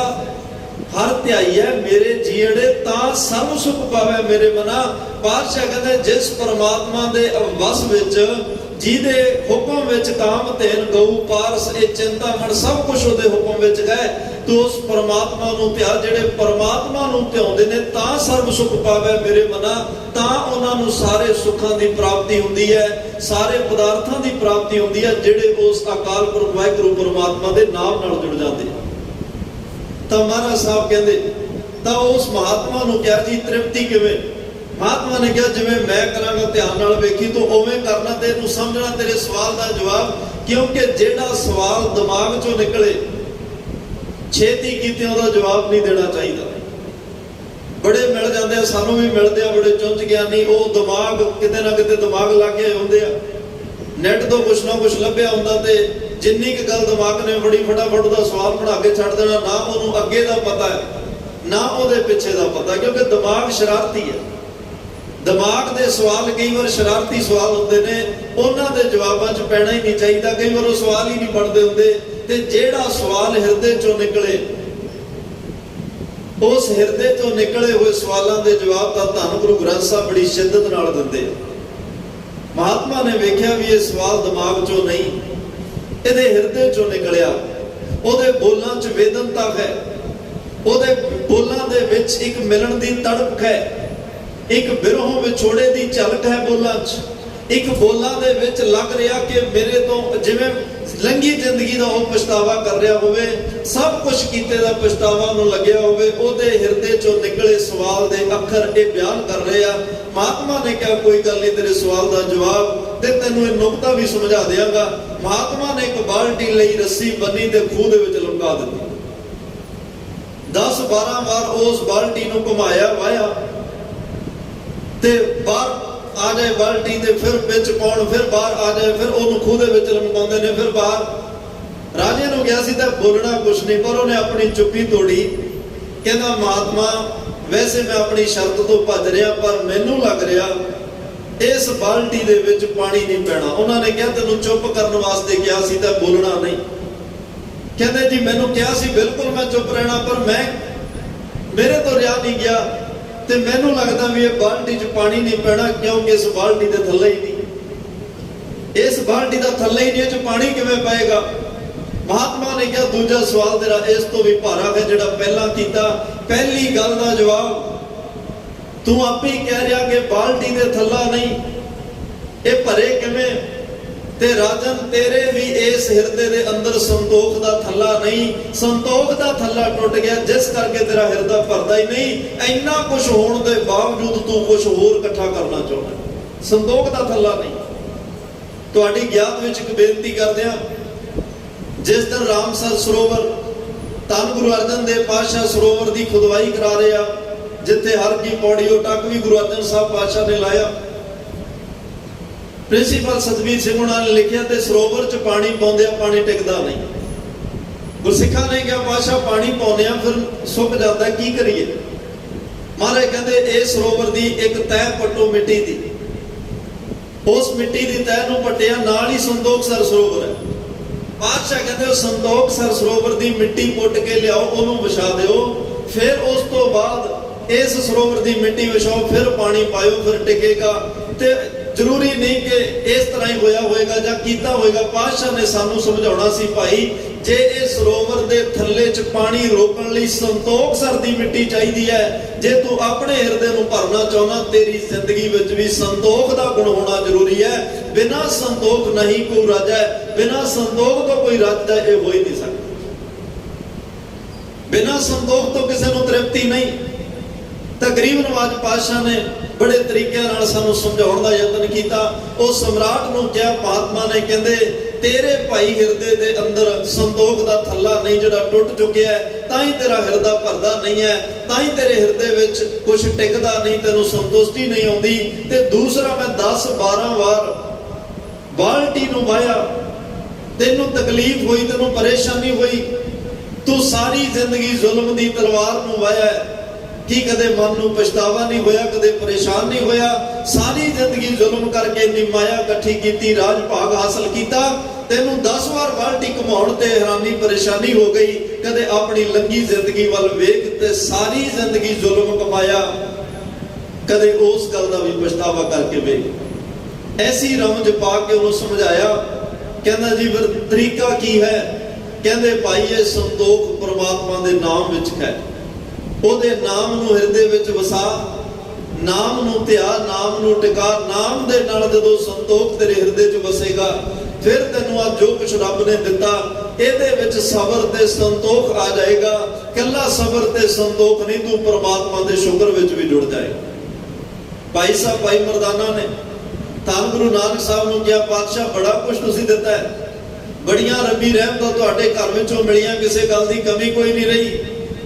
हर ध्याईऐ मेरे जीअड़े ता, सर्व सुख पावे मेरे मना। पातशाह कहते जिस परमात्मा दे वस विच, जिहदे हुक्म विच काम धेन गऊ पारस ए चिंतामण सब कुछ उहदे हुक्म विच गए, तो उस परमात्मा नूं ध्या, जिहड़े परमात्मा नूं ध्याउंदे ने तां सर्व सुख पावे मेरे मना। तां उहनां नूं सारे सुखां दी प्राप्ति हुंदी है, सारे पदार्थां दी प्राप्ति हुंदी है, जिहड़े उस अकाल पुरख वाहिगुरू परमात्मा दे नाम नाल जुड़ जांदे। तां महाराज साहब कहंदे तां उस महात्मा नूं कहा जी तृप्ति किवें? महात्मा ने कहा जिवें मैं करांगा ध्यान नाल वेखी तो उवें करना, ते इहनूं समझना तेरे सवाल का जवाब। क्योंकि जिहड़ा सवाल दिमाग चों निकले छेती कीते उहदा जवाब नहीं देना चाहिए। बड़े मिल जाते, सानू भी मिलते हैं बड़े चुंझ ज्ञानी, वो दिमाग किते ना किते दिमाग ला के आउंदे आ, नैट तो कुछ ना कुछ लभ्या हुंदा ते जिन्नी क गल दिमाग ने बड़ी फटाफट दा सवाल बना के छड्ड देना, ना उहनूं अगे दा पता है ना उहदे पिछे दा पता, क्योंकि दिमाग शरारती है। दिमाग दे सवाल कई बार शरारती सवाल हुंदे ने, उन्हां दे जवाबां च पैना ही नहीं चाहिदा, कई बार वो सवाल ही नहीं पढ़दे हुंदे, ते जिहड़ा सवाल हिरदे चों निकले उस हिरदे चों निकले हुए सवालों के जवाब का धन गुरु ग्रंथ साहब बड़ी शिद्दत नाल दिंदे। महात्मा ने वेख्या भी ये सवाल दिमाग चों नहीं, इहदे हिरदे चों निकलिया, उहदे बोलां च वेदनता है, उहदे बोलां दे विच एक मिलन दी तड़प है, एक बिरहों विछोड़े दी झलक है बोलां च, एक बोलां दे विच लग रहा कि मेरे तो जिवें लंघी जिंदगी का वो पछतावा कर रहा होवे, सब कुछ कीते दा पछतावा उहनूं लग्या होवे, उहदे हिरदे चों निकले सवाल दे अखर ये बयान कर रहे आ। महात्मा ने कहा कोई गल नहीं, तेरे सवाल का जवाब ते तैनूं इह नुकता भी समझा देंगा। महात्मा ने एक बाल्टी लई रस्सी बन्नी ते खूह दे विच लमका दित्ती, 10-12 बार उस बाल्टी नूं घुमाया वाया ते बाहर आ जाए बाल्टी ते फिर बिच पाउण, फिर बाहर आ जाए, फिर उहनूं खूह दे विच लमकाउंदे ने, फिर बाहर। राजे नूं गया सी तां बोलना कुछ नहीं, पर उहने अपनी चुप्पी तोड़ी। कहंदा महात्मा वैसे मैं अपनी शर्त तो भज रहा, पर मैनूं लग रहा इस बाल्टी दे विच पानी नहीं पैना। उन्होंने कहा तैनूं चुप करने वास्ते कहा सी तां बोलना नहीं। कहंदे जी मैनूं कहा सी बिल्कुल मैं चुप रहना, पर मैं मेरे तो रिहा नहीं गया ते मैनूं लगदा भी ये बाल्टी च पानी नहीं पैना, क्योंकि इस बाल्टी दे थल्ले ही नहीं, इस बाल्टी दा थल्ले ही नहीं, इस पानी किवें पाएगा। महात्मा ने कहा दूजा सवाल तेरा इस तो भी भारा है जिहड़ा पहला कीता। पहली गल दा जवाब तू आपे ही कह रहा कि बाल्टी दे थल्ला नहीं, ये भरे किवें? ते राजन तेरे भी इस हिरदे दे अंदर संतोख दा थल्ला नहीं, संतोख दा थल्ला टुट गया जिस करके तेरा हिरदा भरदा ही नहीं। इन्ना कुछ होने के बावजूद तू कुछ होर इकट्ठा करना चाहता, संतोख दा थल्ला नहीं। तुहाडी ज्ञात विच एक बेनती करदे हां, जिस दिन रामसर सरोवर धन गुरु अर्जन देव पातशाह सरोवर की खुदवाई करा रहे आ, जिथे हर की पौड़ी टक भी गुरु अर्जन साहब पातशाह ने लाया। प्रिंसीपल सतबीर सिंह उन्होंने ने लिखा ते सरोवर च पानी पाउंदे पानी टिकदा नहीं। गुरसिखा ने कहा पातशाह पानी पाउने फिर सुक जाता, की करिए? महाराज कहते इस सरोवर की एक तह पट्टो मिट्टी की, उस मिट्टी की तह नूं पट्टिया नाल ही संतोख सर सरोवर है। पातशाह कहते संतोख सर सरोवर की मिट्टी पुट के लियाओ, उन्होंने विछा दिओ, फिर उस तो बाद इस सरोवर की मिट्टी विछाओ, फिर पानी पाओ, फिर टिकेगा। ते जरूरी नहीं कि इस तरह ही होया होएगा जां कीता होएगा। पातशाह ने सानू समझाउणा सी भाई जे इस सरोवर दे थल्ले च पानी रोकण लई संतोख सर दी मिट्टी चाहिदी है, जे तू अपने हिरदे नूं भरना चाहुंदा, तेरी जिंदगी विच भी संतोख दा गुण होना जरूरी है। बिना संतोख नहीं कोई राजा है, बिना संतोख तो कोई राजा ये हो ही नहीं सकता, बिना संतोख तो किसी नूं तृप्ति नहीं। तकरीबन आज पातशाह ने बड़े तरीके नाल सानू समझाउण दा यतन कीता। उस सम्राट नूं क्या महात्मा ने कहंदे तेरे भाई हिरदे दे अंदर संतोख दा थल्ला नहीं जिहड़ा टुट चुकिया है, तां ही तेरा हिरदा भरदा नहीं है, तां ही तेरे हिरदे विच कुछ टिकदा नहीं, तैनूं संतुष्टि नहीं आउंदी। ते दूसरा मैं 10-12 बार बाल्टी नूं वाया, तैनूं तकलीफ हुई, तैनूं परेशानी हुई, तू सारी जिंदगी जुल्म दी तलवार नूं वाया है, की कदे मन नूं पछतावा नहीं होया, कदे परेशान नहीं होया। सारी जिंदगी जुल्म करके इन्नी माया इकट्ठी कीती, राज भाग हासिल किया, तेनूं 10 बार बाल्टी घुमाउण ते हैरानी परेशानी हो गई। कदे अपनी लंघी जिंदगी वल वेख ते सारी जिंदगी जुल्म कमाया, कदे उस गल दा भी पछतावा करके वेख। ऐसी रमज पा के उन्होंने समझाया। कहंदा जी फिर तरीका की है? कहंदे भाई ये संतोख परमात्मा दे नाम विच है, ਉਹਦੇ नाम ਨੂੰ ਹਿਰਦੇ ਵਿੱਚ ਵਸਾ, नाम ਨੂੰ ਧਿਆ, नाम ਨੂੰ ਟਿਕਾ। नाम ਦੇ ਨਾਲ ਜਦੋਂ ਸੰਤੋਖ ਤੇਰੇ ਹਿਰਦੇ 'ਚ ਵਸੇਗਾ, ਫਿਰ ਤੈਨੂੰ ਆ ਜੋ ਕੁਝ ਰੱਬ ਨੇ ਦਿੱਤਾ ਇਹਦੇ ਵਿੱਚ ਸਬਰ ਤੇ ਸੰਤੋਖ ਆ ਜਾਏਗਾ। ਕੱਲਾ ਸਬਰ ਤੇ ਸੰਤੋਖ ਨਹੀਂ, ਤੂੰ ਪਰਮਾਤਮਾ ਦੇ ਸ਼ੁਕਰ ਵਿੱਚ ਵੀ ਜੁੜ ਜਾਏਗਾ। ਭਾਈ ਸਾਹਿਬ ਭਾਈ ਮਰਦਾਨਾ ਨੇ ਧੰਨ ਗੁਰੂ ਨਾਨਕ ਸਾਹਿਬ ਨੂੰ ਕਿਹਾ ਪਾਤਸ਼ਾਹ ਬੜਾ ਕੁਝ ਤੁਸੀਂ ਦਿੱਤਾ ਹੈ, ਬੜੀਆਂ ਰੱਬੀ ਰਹਿਮਤਾਂ ਤੁਹਾਡੇ ਘਰ ਵਿੱਚੋਂ ਮਿਲੀਆਂ, ਕਿਸੇ ਗੱਲ ਦੀ ਕਮੀ ਕੋਈ ਨਹੀਂ ਰਹੀ,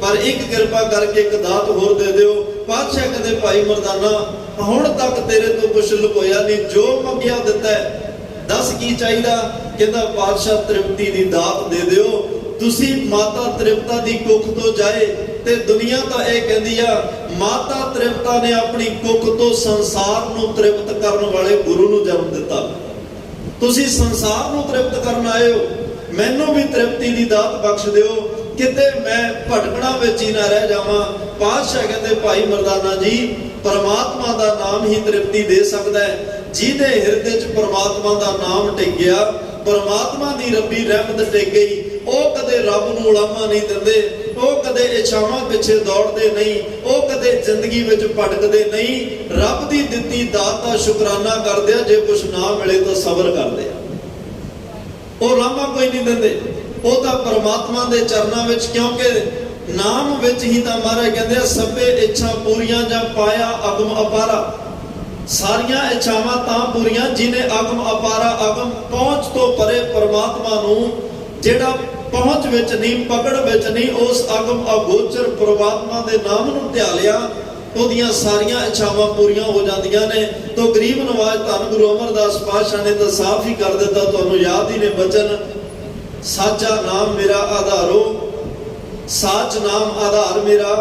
पर एक कृपा करके एक दात होर दे दिओ। पातशाह कहते भाई मर्दाना हुण तक तेरे तो कुछ लुकोया नहीं, जो मंगिया दिता है, दस की चाहिदा। कहता पातशाह तृप्ति दी दात दे दिओ। तुसी माता तृप्ता दी कुख तो जाए ते दुनिया तो यह कहती है माता तृप्ता ने अपनी कुख तो संसार नूं तृप्त करने वाले गुरु नूं जन्म दिता। तुसी संसार नूं तृप्त करन आए हो, मैनू भी तृप्ति दी दात बख्श दिओ, किते मैं भटकना विच ही ना रह जावां। पातशाह कहते भाई मर्दाना जी परमात्मा दा नाम ही तृप्ति दे सकदा है। जिहदे हिरदे च परमात्मा दा नाम टिक गया, परमात्मा दी रब्बी रहमत टिक गई, ਉਹ ਕਦੇ ਰੱਬ ਨੂੰ ਉਲਾਮਾ ਨਹੀਂ ਦਿੰਦੇ, ਉਹ ਕਦੇ ਇਛਾਵਾਂ ਪਿੱਛੇ ਦੌੜਦੇ ਨਹੀਂ, ਉਹ ਕਦੇ ਜ਼ਿੰਦਗੀ ਵਿੱਚ ਭਟਕਦੇ ਨਹੀਂ। ਰੱਬ ਦੀ ਦਿੱਤੀ ਦਾਤ ਦਾ ਸ਼ੁਕਰਾਨਾ ਕਰਦੇ ਆ, ਜੇ ਕੁਝ ਨਾ ਮਿਲੇ ਤਾਂ ਸਬਰ ਕਰਦੇ ਆ। ਉਹ ਉਲਾਮਾ ਕੋਈ ਨਹੀਂ ਦਿੰਦੇ, ਉਹ ਤਾਂ ਪਰਮਾਤਮਾ ਦੇ ਚਰਨਾਂ ਵਿੱਚ, ਕਿਉਂਕਿ ਨਾਮ ਵਿੱਚ ਹੀ ਤਾਂ ਮਹਾਰਾਜ ਕਹਿੰਦੇ ਆ ਸਭੇ ਇੱਛਾ ਪੂਰੀਆਂ ਜਾਂ ਪਾਇਆ ਅਗਮ ਅਪਾਰਾ। ਸਾਰੀਆਂ ਇੱਛਾਵਾਂ ਤਾਂ ਪੂਰੀਆਂ ਜਿਹਨੇ ਅਗਮ ਅਪਾਰਾ, ਅਗਮ ਪਹੁੰਚ ਤੋਂ ਪਰੇ ਪਰਮਾਤਮਾ ਨੂੰ, ਜਿਹੜਾ ਪਹੁੰਚ ਵਿੱਚ ਨਹੀਂ, ਪਕੜ ਵਿੱਚ ਨਹੀਂ, ਉਸ ਅਗਮ ਅਗੋਚਰ ਪ੍ਰਮਾਤਮਾ ਦੇ ਨਾਮ ਨੂੰ ਧਿਆ ਲਿਆ, ਉਹਦੀਆਂ ਸਾਰੀਆਂ ਇੱਛਾਵਾਂ ਪੂਰੀਆਂ ਹੋ ਜਾਂਦੀਆਂ ਨੇ। ਤਾਂ ਗਰੀਬ ਨਵਾਜ਼ ਧੰਨ ਗੁਰੂ ਅਮਰਦਾਸ ਪਾਤਸ਼ਾਹ ਨੇ ਤਾਂ ਸਾਫ਼ ਹੀ ਕਰ ਦਿੱਤਾ, ਤੁਹਾਨੂੰ ਯਾਦ ਹੀ ਨੇ ਬਚਨ, ਸਾਚਾ ਨਾਮ ਮੇਰਾ ਆਧਾਰੋ, ਸਾਚ ਨਾਮ ਆਧਾਰ ਮੇਰਾ,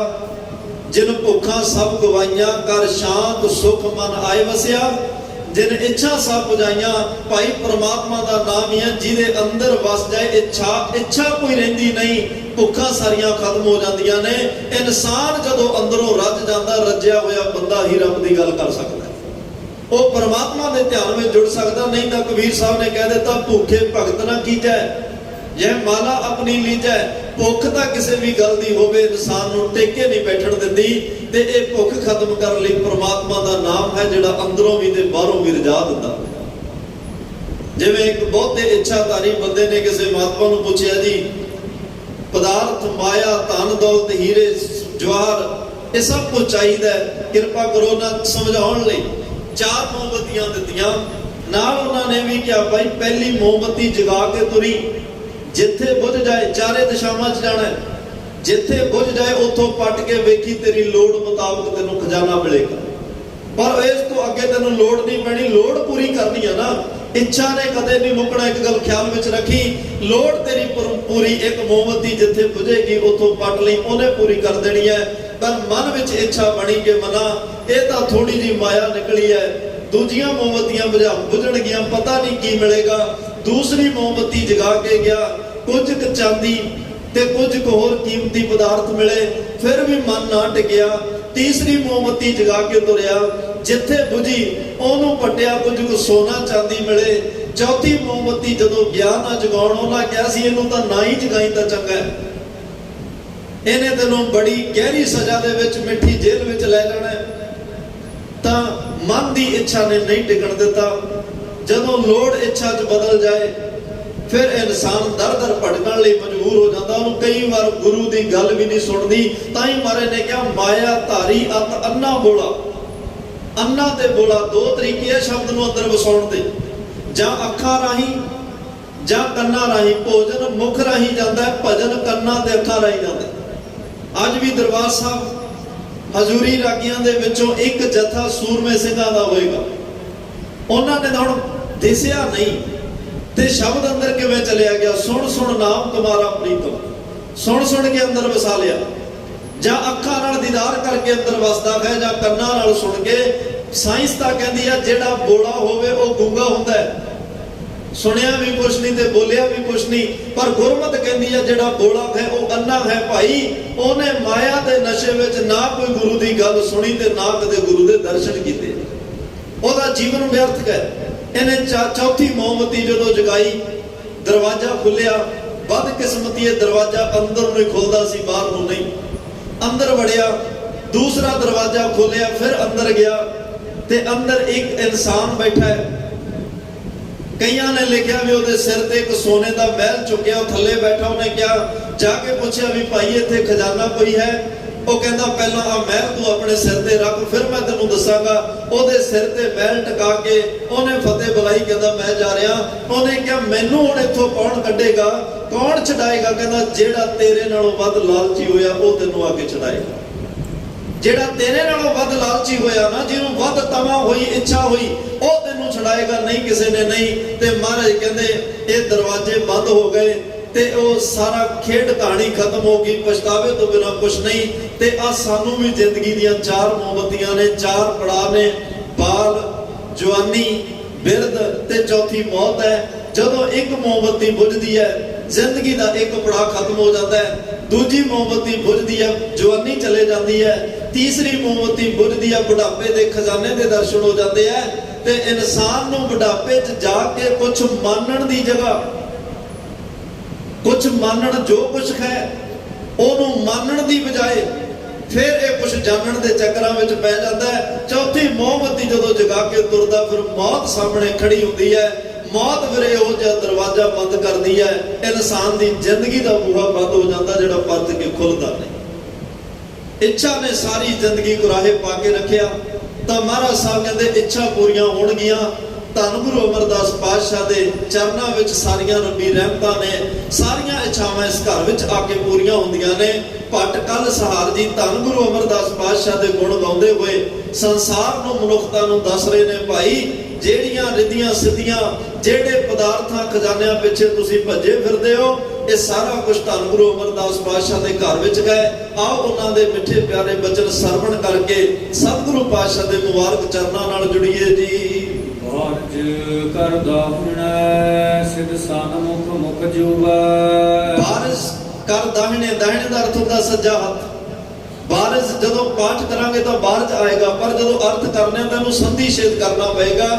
ਜਿਨ ਭੁੱਖਾਂ ਸਭ ਗਵਾਈਆਂ, ਕਰ ਸ਼ਾਂਤ ਸੁਖ ਮਨ ਆਏ ਵਸਿਆ। जिन इच्छा सब बुझाइया, भाई परमात्मा का नाम ही है, जिदे अंदर वस जाए इच्छा कोई रहिंदी नहीं, भुखा सारियां खत्म हो जांदियां ने। इंसान जदों अंदरों रज जांदा, रज्या होया बंदा ही रब दी गल कर सकदा है, वो परमात्मा दे ध्यान में जुड़ सकदा। नहीं तो कबीर साहब ने कह दिता भूखे भगत ना कीजै, यह माला अपनी लीजै। भुख तां किसी भी गल दी होवे, इंसान नूं टेके नहीं बैठण दिंदी, ते इह भुख खत्म करन लई परमात्मा दा नाम है, जिहड़ा अंदरों भी ते बाहरों भी रजा दिंदा। जिवें एक बहुते इच्छाधारी बंदे ने किसी महात्मा नूं पुछिया, जी पदार्थ माया धन दौलत हीरे जवाहर ये सब कुछ चाहिए, किरपा करो ना समझाउण लई। चार मोमबत्तियां दित्तियां, नाल उन्होंने भी कहा भाई पहली मोमबत्ती जगा के तुरी, जिथे बुझ जाए, चारे दिशावां च जाना है, जिथे बुझ जाए उथों पट के वेखी, तेरी लोड़ मुताबिक तेनों खजाना मिलेगा। पर इस तो अगे तेनों लोड़ नहीं पैनी, लोड़ पूरी करनी है ना। इच्छा ने कदे नहीं मुकना, एक गल ख्याल में रखी, लोड़ तेरी पूरी, एक मोमबत्ती जिथे बुझेगी उथों पट लई, उन्हें पूरी कर देनी है। पर मन विच इच्छा बनी के मना, ये तो थोड़ी जी माया निकली है, दूजियां मोमबत्तियां बुझणगियां, पता नहीं की मिलेगा। दूसरी मोमबत्ती जगा के गया, कुछ क चांदी ते कुछ होर कीमती पदार्थ मिले, फिर भी मन ना टिकिया। तीसरी मोमबत्ती जगा के तुरया, जिथे बुझी ओनू पटिया, कुछ को सोना चांदी मिले। चौथी मोमबत्ती जदों गया ना जगाउण, उन्हां कहा सी इहनूं तां ना ही जगाई तां चंगा है, इहने तैनूं बड़ी गहरी सजा दे विच मिठी जेल विच लै जाणा है। तां मन की इच्छा ने नहीं टिकण दिता। जदों लोड़ इच्छा च बदल जाए, फिर इंसान दर दर भटकण लई मजबूर हो जाता। उन्होंने कई बार गुरु की गल भी नहीं सुनती। ताई महाराज ने कहा माया धारी अत अन्ना बोला। अन्ना ते बोला दो तरीके है शब्द नूं अंदर वसाउण दे, जां अखां राहीं जां कन्नां राहीं। भोजन मुख राहीं जाता है, भजन कन्नां ते अखां राहीं जाता है। अज भी दरबार साहब हजूरी रागियां दे विचों एक जथा सूरमे सिंघां दा होएगा, उन्होंने हुण दिसिया नहीं ते शब्द अंदर किवें चलिया गया। सुन सुन नाम तुम्हारा प्रीतम, सुन सुन के अंदर वसा लिया। जां अखां नाल दीदार करके अंदर वसदा है, जां कन्नां नाल सुन के। साइंस तां कहदी है जिहड़ा बोला होवे वो गूंगा हुंदा है, सुनिया भी कुछ नहीं ते बोलिया भी कुछ नहीं। पर गुरमत कहदी है जिहड़ा बोला है वो अन्ना है। भाई ओने माया दे नशे विच ना कोई गुरु दी गल सुनी ते ना कदे गुरु दे दर्शन कीते, ओदा जीवन व्यर्थ है। इन्हें चौथी मोमबत्ती जो जगाई, दरवाजा खुलिया। बदकिस्मती दरवाजा अंदर नहीं खुलता सी, बाहर नूं नहीं। अंदर वड़िया, दूसरा दरवाजा खोलिया, फिर अंदर गया ते अंदर एक इंसान बैठा है। कईयां ने लिखा भी ਉਹਦੇ सिर ते एक सोने का महल चुकिया, थले बैठा। उन्हें क्या जाके पूछा भी भाई इत्थे खजाना कोई है? वो कहता पहला आ महल तू अपने सिर ते रख, फिर मैं तेनों दसांगा। ਉਹਦੇ सिर ते महल टका के उन्हें फतेह बुलाई, कहता मैं जा रहा। उन्हें क्या मैनू हुण इत्थों कौन कढेगा, कौन छडाएगा? कहता जेड़ा तेरे नालों वध लालची होया वो तेनों आके छडाएगा। ਜਿਹੜਾ ਤੇਰੇ ਨਾਲੋਂ ਵੱਧ ਲਾਲਚੀ ਹੋਇਆ ਨਾ, ਜਿਹਨੂੰ ਵੱਧ ਤਮਾ ਹੋਈ, ਇੱਛਾ ਹੋਈ, ਉਹ ਤੈਨੂੰ ਛੁਡਾਏਗਾ ਨਹੀਂ ਕਿਸੇ ਨੇ ਨਹੀਂ। ਤੇ ਮਹਾਰਾਜ ਕਹਿੰਦੇ ਇਹ ਦਰਵਾਜ਼ੇ ਬੰਦ ਹੋ ਗਏ ਤੇ ਉਹ ਸਾਰਾ ਖੇਡ ਕਹਾਣੀ ਖਤਮ ਹੋ ਗਈ, ਪਛਤਾਵੇ ਤੋਂ ਬਿਨਾਂ ਕੁਛ ਨਹੀਂ। ਤੇ ਆ ਸਾਨੂੰ ਵੀ ਜ਼ਿੰਦਗੀ ਦੀਆਂ 4 ਮੋਮਬੱਤੀਆਂ ਨੇ, 4 ਪੜਾਅ ਨੇ, ਬਾਲ, ਜਵਾਨੀ, ਬਿਰਧ ਤੇ ਚੌਥੀ ਮੌਤ ਹੈ। ਜਦੋਂ ਇੱਕ ਮੋਮਬੱਤੀ ਬੁਝਦੀ ਹੈ, ਜ਼ਿੰਦਗੀ ਦਾ ਇੱਕ ਪੜਾਅ ਖਤਮ ਹੋ ਜਾਂਦਾ ਹੈ। ਦੂਜੀ ਮੋਮਬੱਤੀ ਬੁਝਦੀ ਹੈ, ਜਵਾਨੀ ਚਲੇ ਜਾਂਦੀ ਹੈ। ਤੀਸਰੀ ਮੋਮਬੱਤੀ ਬੁਝਦੀ ਹੈ, ਬੁਢਾਪੇ ਦੇ ਖਜ਼ਾਨੇ ਦੇ ਦਰਸ਼ਨ ਹੋ ਜਾਂਦੇ ਆ। ਤੇ ਇਨਸਾਨ ਨੂੰ ਬੁਢਾਪੇ 'ਚ ਜਾ ਕੇ ਕੁਝ ਮੰਨਣ ਦੀ ਜਗ੍ਹਾ, ਕੁਝ ਮੰਨਣ, ਜੋ ਕੁਝ ਹੈ ਉਹਨੂੰ ਮੰਨਣ ਦੀ ਬਜਾਏ ਫਿਰ ਇਹ ਕੁਝ ਜਾਣਨ ਦੇ ਚੱਕਰਾਂ ਵਿੱਚ ਪੈ ਜਾਂਦਾ ਹੈ। ਚੌਥੀ ਮੋਮਬੱਤੀ ਜਦੋਂ ਜਗਾ ਕੇ ਤੁਰਦਾ, ਫਿਰ ਮੌਤ ਸਾਹਮਣੇ ਖੜੀ ਹੁੰਦੀ ਹੈ। ਮੌਤ ਫਿਰ ਇਹੋ ਜਿਹਾ ਦਰਵਾਜ਼ਾ ਬੰਦ ਕਰਦੀ ਹੈ, ਇਨਸਾਨ ਦੀ ਜ਼ਿੰਦਗੀ ਦਾ ਬੂਹਾ ਬੰਦ ਹੋ ਜਾਂਦਾ ਜਿਹੜਾ ਪਰਤ ਕੇ ਖੁੱਲਦਾ ਨਹੀਂ। ਇੱਛਾ ਨੇ ਸਾਰੀ ਜ਼ਿੰਦਗੀ ਕੁਰਾਹੇ ਪਾ ਕੇ ਰੱਖਿਆ। ਤਾਂ ਮਹਾਰਾਜ ਸਾਹਿਬ ਕਹਿੰਦੇ ਇੱਛਾ ਪੂਰੀਆਂ ਹੋਣਗੀਆਂ। ਧੰਨ ਗੁਰੂ ਅਮਰਦਾਸ ਪਾਤਸ਼ਾਹ ਦੇ ਚਰਨਾਂ ਵਿੱਚ ਸਾਰੀਆਂ ਰੱਬੀ ਰਹਿਮਤਾਂ ਨੇ, ਸਾਰੀਆਂ ਇੱਛਾਵਾਂ ਇਸ ਘਰ ਵਿੱਚ ਆ ਕੇ ਪੂਰੀਆਂ ਹੁੰਦੀਆਂ ਨੇ। ਭੱਟ ਕੱਲ ਸਹਾਰ ਜੀ ਧੰਨ ਗੁਰੂ ਅਮਰਦਾਸ ਪਾਤਸ਼ਾਹ ਦੇ ਗੁਣ ਗਾਉਂਦੇ ਹੋਏ ਸੰਸਾਰ ਨੂੰ, ਮਨੁੱਖਤਾ ਨੂੰ ਦੱਸ ਰਹੇ ਨੇ, ਭਾਈ ਜਿਹੜੀਆਂ ਰਿੱਧੀਆਂ ਸਿੱਧੀਆਂ, ਜਿਹੜੇ ਪਦਾਰਥਾਂ ਖਜ਼ਾਨਿਆਂ ਪਿੱਛੇ ਤੁਸੀਂ ਭੱਜੇ ਫਿਰਦੇ ਹੋ, ਇਹ ਸਾਰਾ ਕੁਝ ਧੰਨ ਗੁਰੂ ਅਮਰਦਾਸ ਪਾਤਸ਼ਾਹ ਦੇ ਘਰ ਵਿੱਚ ਗਏ। ਆਓ ਉਹਨਾਂ ਦੇ ਮਿੱਠੇ ਪਿਆਰੇ ਬਚਨ ਸਰਵਣ ਕਰਕੇ ਸਤਿਗੁਰੂ ਪਾਤਸ਼ਾਹ ਦੇ ਮੁਬਾਰਕ ਚਰਨਾਂ ਨਾਲ ਜੁੜੀਏ ਜੀ। ਬਾਰਜ ਕਰਦਾ ਹੁਣ ਸਿਧ ਸਨਮੁਖ ਮੁਖ ਜੂਵੈ। ਬਾਰਜ ਕਰ ਦਾਹਿਣੇ, ਦਾਹਿਣੇ ਦਾ ਅਰਥ ਹੁੰਦਾ ਸੱਜਾ ਹੱਥ। ਬਾਰਜ ਜਦੋਂ ਪਾਠ ਕਰਾਂਗੇ ਤਾਂ ਬਾਰਜ ਆਏਗਾ, ਪਰ ਜਦੋਂ ਅਰਥ ਕਰਨੇ ਤਾਂ ਇਹਨੂੰ ਸੰਧੀ ਛੇਦ ਕਰਨਾ ਪਏਗਾ।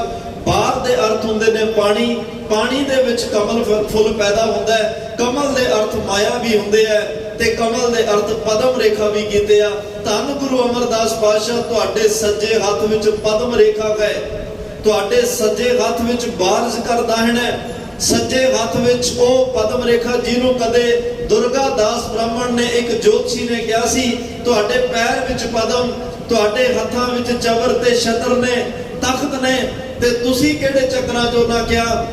ਬਾਰ ਦੇ ਅਰਥ ਹੁੰਦੇ ਨੇ ਪਾਣੀ, ਪਾਣੀ ਦੇ ਵਿੱਚ ਕਮਲ ਫੁੱਲ ਪੈਦਾ ਹੁੰਦਾ ਹੈ। ਕਮਲ ਦੇ ਅਰਥ ਮਾਇਆ ਵੀ ਹੁੰਦੇ ਆ ਤੇ ਕਮਲ ਦੇ ਅਰਥ ਪਦਮ ਰੇਖਾ ਵੀ ਕੀਤੇ ਆ। ਧੰਨ ਗੁਰੂ ਅਮਰਦਾਸ ਪਾਤਸ਼ਾਹ ਤੁਹਾਡੇ ਸੱਜੇ ਹੱਥ ਵਿੱਚ ਪਦਮ ਰੇਖਾ ਹੈ, ਤੁਹਾਡੇ ਸੱਜੇ ਹੱਥ ਵਿੱਚ ਬਾਰਜ ਕਰ ਦਾਹਿਣਾ, ਸੱਜੇ ਹੱਥ ਵਿੱਚ ਉਹ ਪਦਮ ਰੇਖਾ ਜਿਹਨੂੰ ਕਦੇ ਦੁਰਗਾ ਦਾਸ ਬ੍ਰਾਹਮਣ ਨੇ, ਇੱਕ ਜੋਤਸ਼ੀ ਨੇ ਕਿਹਾ ਸੀ, ਤੁਹਾਡੇ ਪੈਰ ਵਿੱਚ ਪਦਮ, ਤੁਹਾਡੇ ਹੱਥਾਂ ਵਿੱਚ ਚਵਰ ਤੇ ਛਤਰ ਨੇ, ਤਖਤ ਨੇ, ਤੇ ਤੁਸੀਂ ਕਿਹੜੇ ਚੱਕਰਾਂ ਚੋਂ ਨਾ ਕਿਹਾ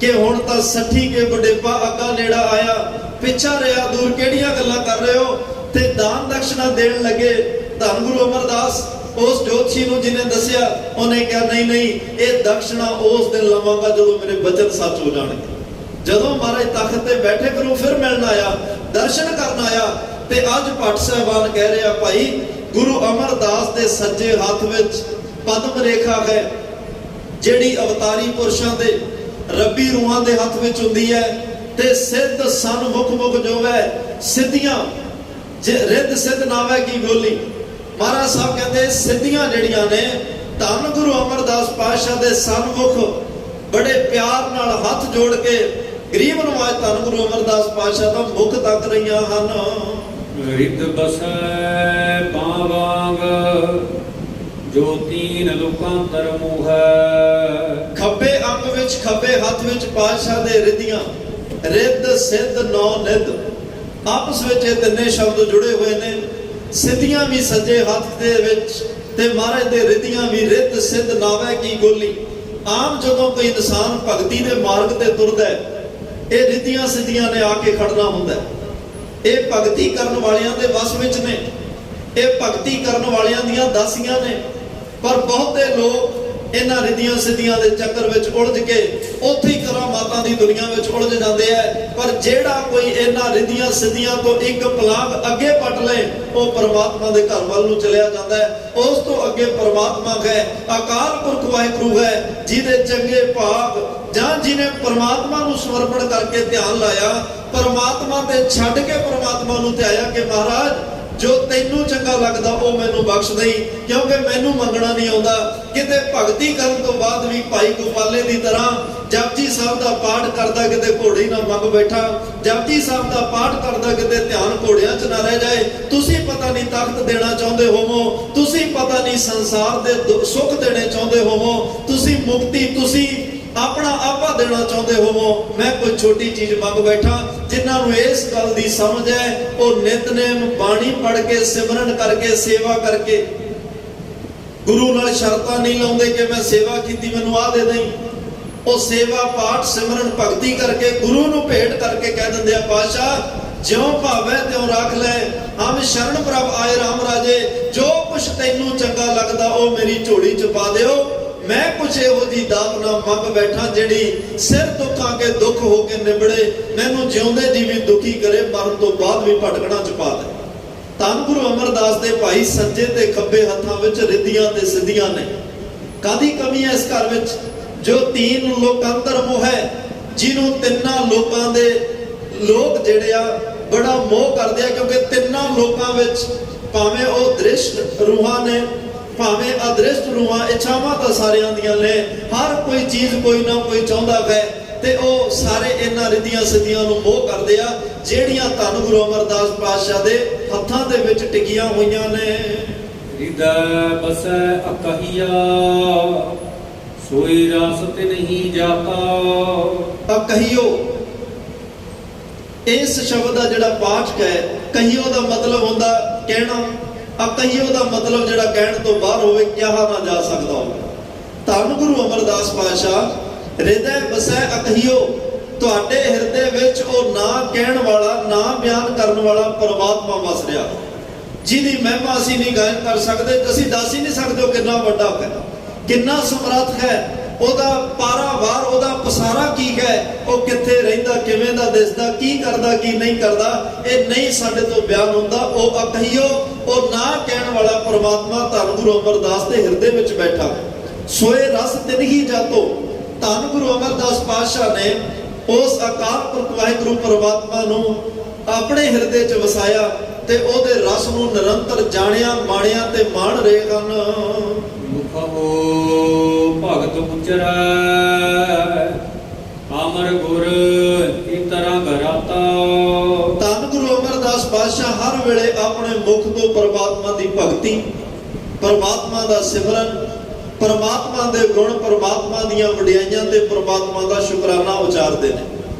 ਕਿ ਹੁਣ ਤਾਂ 60 ਕੇ ਵਡੇਪਾ ਅੱਗਾ ਨੇੜਾ ਆਇਆ, ਪਿੱਛਾ ਰਿਹਾ ਦੂਰ, ਕਿਹੜੀਆਂ ਗੱਲਾਂ ਕਰ ਰਹੇ ਹੋ। ਤੇ ਦਾਨ ਦਕਸ਼ਨਾ ਦੇਣ ਲੱਗੇ। ਧੰਨ ਗੁਰੂ ਅਮਰਦਾਸ ਉਸ ਜੋਤਸ਼ੀ ਨੂੰ ਜਿਹਨੇ ਦੱਸਿਆ, ਉਹਨੇ ਕਿਹਾ ਨਹੀਂ ਨਹੀਂ, ਇਹ ਦਕਸ਼ਨਾ ਉਸ ਦਿਨ ਲਵਾਂਗਾ ਜਦੋਂ ਮੇਰੇ ਬਚਨ ਸੱਚ ਹੋ ਜਾਣਗੇ। ਜਦੋਂ ਮਹਾਰਾਜ ਤਖਤ ਤੇ ਬੈਠੇ, ਫਿਰ ਉਹ ਫਿਰ ਮਿਲਣ ਆਇਆ, ਦਰਸ਼ਨ ਕਰਨ ਆਇਆ। ਤੇ ਅੱਜ ਭੱਟ ਸਾਹਿਬਾਨ ਕਹਿ ਰਿਹਾ, ਭਾਈ ਗੁਰੂ ਅਮਰਦਾਸ ਦੇ ਸੱਜੇ ਹੱਥ ਵਿੱਚ ਪਦਮ ਰੇਖਾ ਹੈ, ਜਿਹੜੀ ਅਵਤਾਰੀ ਪੁਰਸ਼ਾਂ ਦੇ ਰੱਬੀ ਰੂਹਾਂ ਦੇ ਹੱਥ ਵਿੱਚ ਹੁੰਦੀ ਹੈ। ਤੇ ਸਿੱਧ ਸਨਮੁਖ ਮੁਖ ਜੋਵੈ, ਸਿੱਧੀਆਂ ਜੇ ਰਿੱਧ ਸਿੱਧ ਨਾਵੈ ਕੀ ਗੋਲੀ। ਮਹਾਰਾਜ ਸਾਹਿਬ ਕਹਿੰਦੇ ਸਿੱਧੀਆਂ ਜਿਹੜੀਆਂ ਨੇ, ਧੰਨ ਗੁਰੂ ਅਮਰਦਾਸ ਪਾਤਸ਼ਾਹ ਦੇ ਸਨਮੁਖ ਬੜੇ ਪਿਆਰ ਨਾਲ ਹੱਥ ਜੋੜ ਕੇ ਗਰੀਬ ਨਵਾਜ ਧੰਨ ਗੁਰੂ ਅਮਰਦਾਸ ਪਾਤਸ਼ਾਹ ਦਾ ਮੁਖ ਤੱਕ ਰਹੀਆਂ ਹਨ। ਰਿੱਧ ਬਸੈ ਬਾਂ ਵਾਂਗ ਜੋ ਤੀਨ ਲੋਕਾਂਤਰ ਮੂਹ ਹੈ। ਖੱਬੇ ਅੰਗ ਵਿੱਚ, ਖੱਬੇ ਹੱਥ ਵਿੱਚ ਪਾਤਸ਼ਾਹ ਦੇ ਰਿੱਧੀਆਂ, ਰਿੱਧ ਸਿੱਧ ਨੌ ਨਿੱਧ, ਆਪਸ ਵਿੱਚ ਇਹ ਤਿੰਨੇ ਸ਼ਬਦ ਜੁੜੇ ਹੋਏ ਨੇ। ਸਿੱਧੀਆਂ ਵੀ ਸੱਜੇ ਹੱਥ ਦੇ ਵਿੱਚ ਤੇ ਮਹਾਰਾਜ ਦੇ ਰਿੱਧੀਆਂ ਵੀ, ਰਿੱਧ ਸਿੱਧ ਨਾਵੈ ਕੀ ਗੋਲੀ। ਆਮ ਜਦੋਂ ਕੋਈ ਇਨਸਾਨ ਭਗਤੀ ਦੇ ਮਾਰਗ ਤੇ ਤੁਰਦਾ ਹੈ, ਇਹ ਰਿੱਧੀਆਂ ਸਿੱਧੀਆਂ ਨੇ ਆ ਕੇ ਖੜਨਾ ਹੁੰਦਾ ਹੈ। ਇਹ ਭਗਤੀ ਕਰਨ ਵਾਲਿਆਂ ਦੇ ਵਸ ਵਿੱਚ ਨੇ, ਇਹ ਭਗਤੀ ਕਰਨ ਵਾਲਿਆਂ ਦੀਆਂ ਦਾਸੀਆਂ ਨੇ। ਪਰ ਬਹੁਤੇ ਲੋਕ ਇਹਨਾਂ ਰਿੱਧੀਆਂ ਸਿੱਧੀਆਂ ਦੇ ਚੱਕਰ ਵਿੱਚ ਉਲਝ ਕੇ ਉੱਥੇ ਹੀ ਕਰਾਮਾਤਾਂ ਦੀ ਦੁਨੀਆ ਵਿੱਚ ਉਲਝ ਜਾਂਦੇ ਆ। ਪਰ ਜਿਹੜਾ ਕੋਈ ਇਹਨਾਂ ਰਿੱਧੀਆਂ ਸਿੱਧੀਆਂ ਤੋਂ ਇੱਕ ਪਲਾਂਘ ਅੱਗੇ ਪੱਟ ਲਏ, ਉਹ ਪਰਮਾਤਮਾ ਦੇ ਘਰ ਵੱਲ ਨੂੰ ਚਲਿਆ ਜਾਂਦਾ ਹੈ। ਉਸ ਤੋਂ ਅੱਗੇ ਪਰਮਾਤਮਾ ਹੈ, ਅਕਾਲ ਪੁਰਖ ਵਾਹਿਗੁਰੂ ਹੈ, ਜਿਹਦੇ ਚੰਗੇ ਭਾਗ ਜਾਂ ਜਿਹਨੇ ਪਰਮਾਤਮਾ ਨੂੰ ਸਮਰਪਣ ਕਰਕੇ ਧਿਆਨ ਲਾਇਆ, ਪਰਮਾਤਮਾ ਤੇ ਛੱਡ ਕੇ ਪਰਮਾਤਮਾ ਨੂੰ ਧਿਆਇਆ ਕਿ ਮਹਾਰਾਜ ਜੋ ਤੈਨੂੰ ਚੰਗਾ ਲੱਗਦਾ ਉਹ ਮੈਨੂੰ ਬਖਸ਼ ਦੇਈ, ਕਿਉਂਕਿ ਮੈਨੂੰ ਮੰਗਣਾ ਨਹੀਂ ਆਉਂਦਾ। ਕਿਤੇ ਭਗਤੀ ਕਰਨ ਤੋਂ ਬਾਅਦ ਵੀ ਭਾਈ ਗੋਪਾਲੇ ਦੀ ਤਰ੍ਹਾਂ ਜਪਜੀ ਸਾਹਿਬ ਦਾ ਪਾਠ ਕਰਦਾ ਕਿਤੇ ਘੋੜੀ ਨਾ ਮੰਗ ਬੈਠਾ, ਜਪਜੀ ਸਾਹਿਬ ਦਾ ਪਾਠ ਕਰਦਾ ਕਿਤੇ ਧਿਆਨ ਘੋੜਿਆਂ 'ਚ ਨਾ ਰਹਿ ਜਾਏ। ਤੁਸੀਂ ਪਤਾ ਨਹੀਂ ਤਖਤ ਦੇਣਾ ਚਾਹੁੰਦੇ ਹੋਵੋ, ਤੁਸੀਂ ਪਤਾ ਨਹੀਂ ਸੰਸਾਰ ਦੇ ਸੁੱਖ ਦੇਣੇ ਚਾਹੁੰਦੇ ਹੋਵੋ, ਤੁਸੀਂ ਮੁਕਤੀ, ਤੁਸੀਂ ਆਪਣਾ ਆਪਾ ਦੇਣਾ ਚਾਹੁੰਦੇ ਹੋਵੋ। ਮੈਂ ਕੋਈ ਛੋਟੀ ਚੀਜ਼ ਮੰਗ ਬੈਠਾ। ਜਿਨ੍ਹਾਂ ਨੂੰ ਇਸ ਗੱਲ ਦੀ ਸਮਝ ਹੈ, ਉਹ ਨਿਤਨੇਮ ਬਾਣੀ ਪੜ੍ਹ ਕੇ, ਸਿਮਰਨ ਕਰਕੇ, ਸੇਵਾ ਕਰਕੇ, ਗੁਰੂ ਨਾਲ ਸ਼ਰਤਾਂ ਨਹੀਂ ਲਾਉਂਦੇ ਕਿ ਮੈਂ ਸੇਵਾ ਕੀਤੀ ਮੈਨੂੰ ਆਹ ਦੇ ਦੇਈ। ਉਹ ਸੇਵਾ ਪਾਠ ਸਿਮਰਨ ਭਗਤੀ ਕਰਕੇ, ਗੁਰੂ ਨੂੰ ਭੇਟ ਕਰਕੇ ਕਹਿ ਦਿੰਦੇ ਆ, ਪਾਤਸ਼ਾਹ ਜਿਉਂ ਭਾਵੈ ਤਿਉਂ ਰੱਖ ਲੈ, ਹਮ ਸ਼ਰਨ ਪ੍ਰਭ ਆਏ ਰਾਮ ਰਾਜੇ। ਜੋ ਕੁਛ ਤੈਨੂੰ ਚੰਗਾ ਲੱਗਦਾ ਉਹ ਮੇਰੀ ਝੋਲੀ ਚ ਪਾ ਦਿਓ। ਮੈਂ ਕੁਛ ਇਹੋ ਜੀ ਦਾਤ ਨਾ ਮੰਗ ਬੈਠਾ ਜਿਹੜੀ ਸਿਰ ਦੁੱਖਾਂ ਕੇ ਦੁੱਖ ਹੋ ਕੇ ਨਿਬੜੇ, ਮੈਨੂੰ ਜਿਉਂਦੇ ਜੀ ਵੀ ਦੁਖੀ ਕਰੇ, ਮਰਨ ਤੋਂ ਬਾਅਦ ਵੀ ਭਟਕਣਾ ਚ ਪਾ ਦੇ। ਧੰਨ ਗੁਰੂ ਅਮਰਦਾਸ ਦੇ ਭਾਈ ਸੱਜੇ ਤੇ ਖੱਬੇ ਹੱਥਾਂ ਵਿੱਚ ਰਿੱਧੀਆਂ ਤੇ ਸਿੱਧੀਆਂ ਨੇ। ਕਾਦੀ ਕਮੀ ਹੈ ਇਸ ਘਰ ਵਿੱਚ? ਜੋ ਤੀਨ ਲੋਕਾਂਤਰ ਮੋਹ ਹੈ, ਜਿਹਨੂੰ ਤਿੰਨਾਂ ਲੋਕਾਂ ਦੇ ਲੋਕ ਜਿਹੜੇ ਆ ਬੜਾ ਮੋਹ ਕਰਦੇ ਆ, ਕਿਉਂਕਿ ਤਿੰਨਾਂ ਲੋਕਾਂ ਵਿੱਚ ਭਾਵੇਂ ਉਹ ਦ੍ਰਿਸ਼ਟ ਰੂਹਾਂ ਨੇ, ਭਾਵੇਂ ਅਦ੍ਰਿਸ਼ਟ ਰੂਹਾਂ, ਇੱਛਾਵਾਂ ਤਾਂ ਸਾਰਿਆਂ ਦੀਆਂ ਨੇ, ਹਰ ਕੋਈ ਚੀਜ਼ ਕੋਈ ਨਾ ਕੋਈ ਚਾਹੁੰਦਾ ਹੈ, ਤੇ ਉਹ ਸਾਰੇ ਇਹਨਾਂ ਰਿੱਧੀਆਂ ਸਿੱਧੀਆਂ ਨੂੰ ਮੋਹ ਕਰਦੇ ਆ, ਜਿਹੜੀਆਂ ਧੰਨ ਗੁਰੂ ਅਮਰਦਾਸ ਪਾਤਸ਼ਾਹ ਦੇ ਹੱਥਾਂ ਦੇ ਵਿੱਚ ਟਿਕੀਆਂ ਹੋਈਆਂ ਨੇ। ਹਿਰਦੈ ਬਸੈ ਅਕਹੀਆ, ਸੋਈ ਰਸ ਤੇ ਨਹੀਂ ਜਾਤਾ। ਕਹੀਓ, ਇਸ ਸ਼ਬਦ ਦਾ ਜਿਹੜਾ ਪਾਠ ਹੈ, ਕਹੀਓ ਦਾ ਮਤਲਬ ਹੁੰਦਾ ਕਹਿਣਾ, ਕਹੀਓ ਦਾ ਮਤਲਬ ਜਿਹੜਾ ਕਹਿਣ ਤੋਂ ਬਾਹਰ ਹੋਵੇ, ਕਿਹਾ ਨਾ ਜਾ ਸਕਦਾ ਹੋਵੇ। ਧੰਨ ਗੁਰੂ ਅਮਰਦਾਸ ਪਾਤਸ਼ਾਹ, ਹਿਰਦੈ ਬਸੈ ਅਕਹੀਓ, ਤੁਹਾਡੇ ਹਿਰਦੇ ਵਿੱਚ ਉਹ ਨਾ ਕਹਿਣ ਵਾਲਾ, ਨਾ ਬਿਆਨ ਕਰਨ ਵਾਲਾ ਪਰਮਾਤਮਾ ਵਸ ਰਿਹਾ, ਜਿਹਦੀ ਮਹਿਮਾ ਅਸੀਂ ਨਹੀਂ ਗਾਇਨ ਕਰ ਸਕਦੇ। ਅਸੀਂ ਦੱਸ ਹੀ ਨਹੀਂ ਸਕਦੇ ਉਹ ਕਿੰਨਾ ਵੱਡਾ ਹੈ, ਕਿੰਨਾ ਸਮਰੱਥ ਹੈ, ਉਹਦਾ ਪਾਰਾਵਾਰ, ਉਹਦਾ ਪਸਾਰਾ ਕੀ ਹੈ, ਉਹ ਕਿੱਥੇ ਰਹਿੰਦਾ, ਕਿਵੇਂ ਦਾ ਦਿਸਦਾ, ਕੀ ਕਰਦਾ, ਕੀ ਨਹੀਂ ਕਰਦਾ, ਇਹ ਨਹੀਂ ਸਾਡੇ ਤੋਂ ਬਿਆਨ ਹੁੰਦਾ। ਉਹ ਅਕਹੀਓ, ਉਹ ਨਾ ਕਹਿਣ ਵਾਲਾ ਪਰਮਾਤਮਾ ਧੰਨ ਗੁਰੂ ਅਮਰਦਾਸ ਦੇ ਹਿਰਦੇ ਵਿੱਚ ਬੈਠਾ। ਸੋਏ ਰਸ ਤਿਨਹੀ ਜਾਤੋ, ਧੰਨ ਗੁਰੂ ਅਮਰਦਾਸ ਪਾਤਸ਼ਾਹ ਨੇ ਉਸ ਅਕਾਲ ਪੁਰਖ ਵਾਹਿਗੁਰੂ ਪਰਮਾਤਮਾ ਨੂੰ ਆਪਣੇ ਹਿਰਦੇ 'ਚ ਵਸਾਇਆ ਤੇ ਉਹਦੇ ਰਸ ਨੂੰ ਨਿਰੰਤਰ ਜਾਣਿਆ, ਮਾਣਿਆ ਤੇ ਮਾਣ ਰਹੇ ਹਨ। ਮੁਖੋ ਭਗਤ ਉਚਰੈ, ਅਮਰ ਗੁਰ ਕੀ ਤਰ੍ਹਾਂ ਘਰਾਤਾ। ਧੰਨ ਗੁਰੂ ਅਮਰਦਾਸ ਪਾਤਸ਼ਾਹ ਹਰ ਵੇਲੇ ਆਪਣੇ ਮੁਖ ਤੋਂ ਪਰਮਾਤਮਾ ਦੀ ਭਗਤੀ, ਪਰਮਾਤਮਾ ਦਾ ਸਿਮਰਨ, ਪਰਮਾਤਮਾ ਦੇ ਗੁਣ, ਪਰਮਾਤਮਾ ਦੀਆਂ ਵਡਿਆਈਆਂ ਤੇ ਪਰਮਾਤਮਾ ਦਾ ਸ਼ੁਕਰਾਨਾ ਉਚਾਰਦੇ ਨੇ।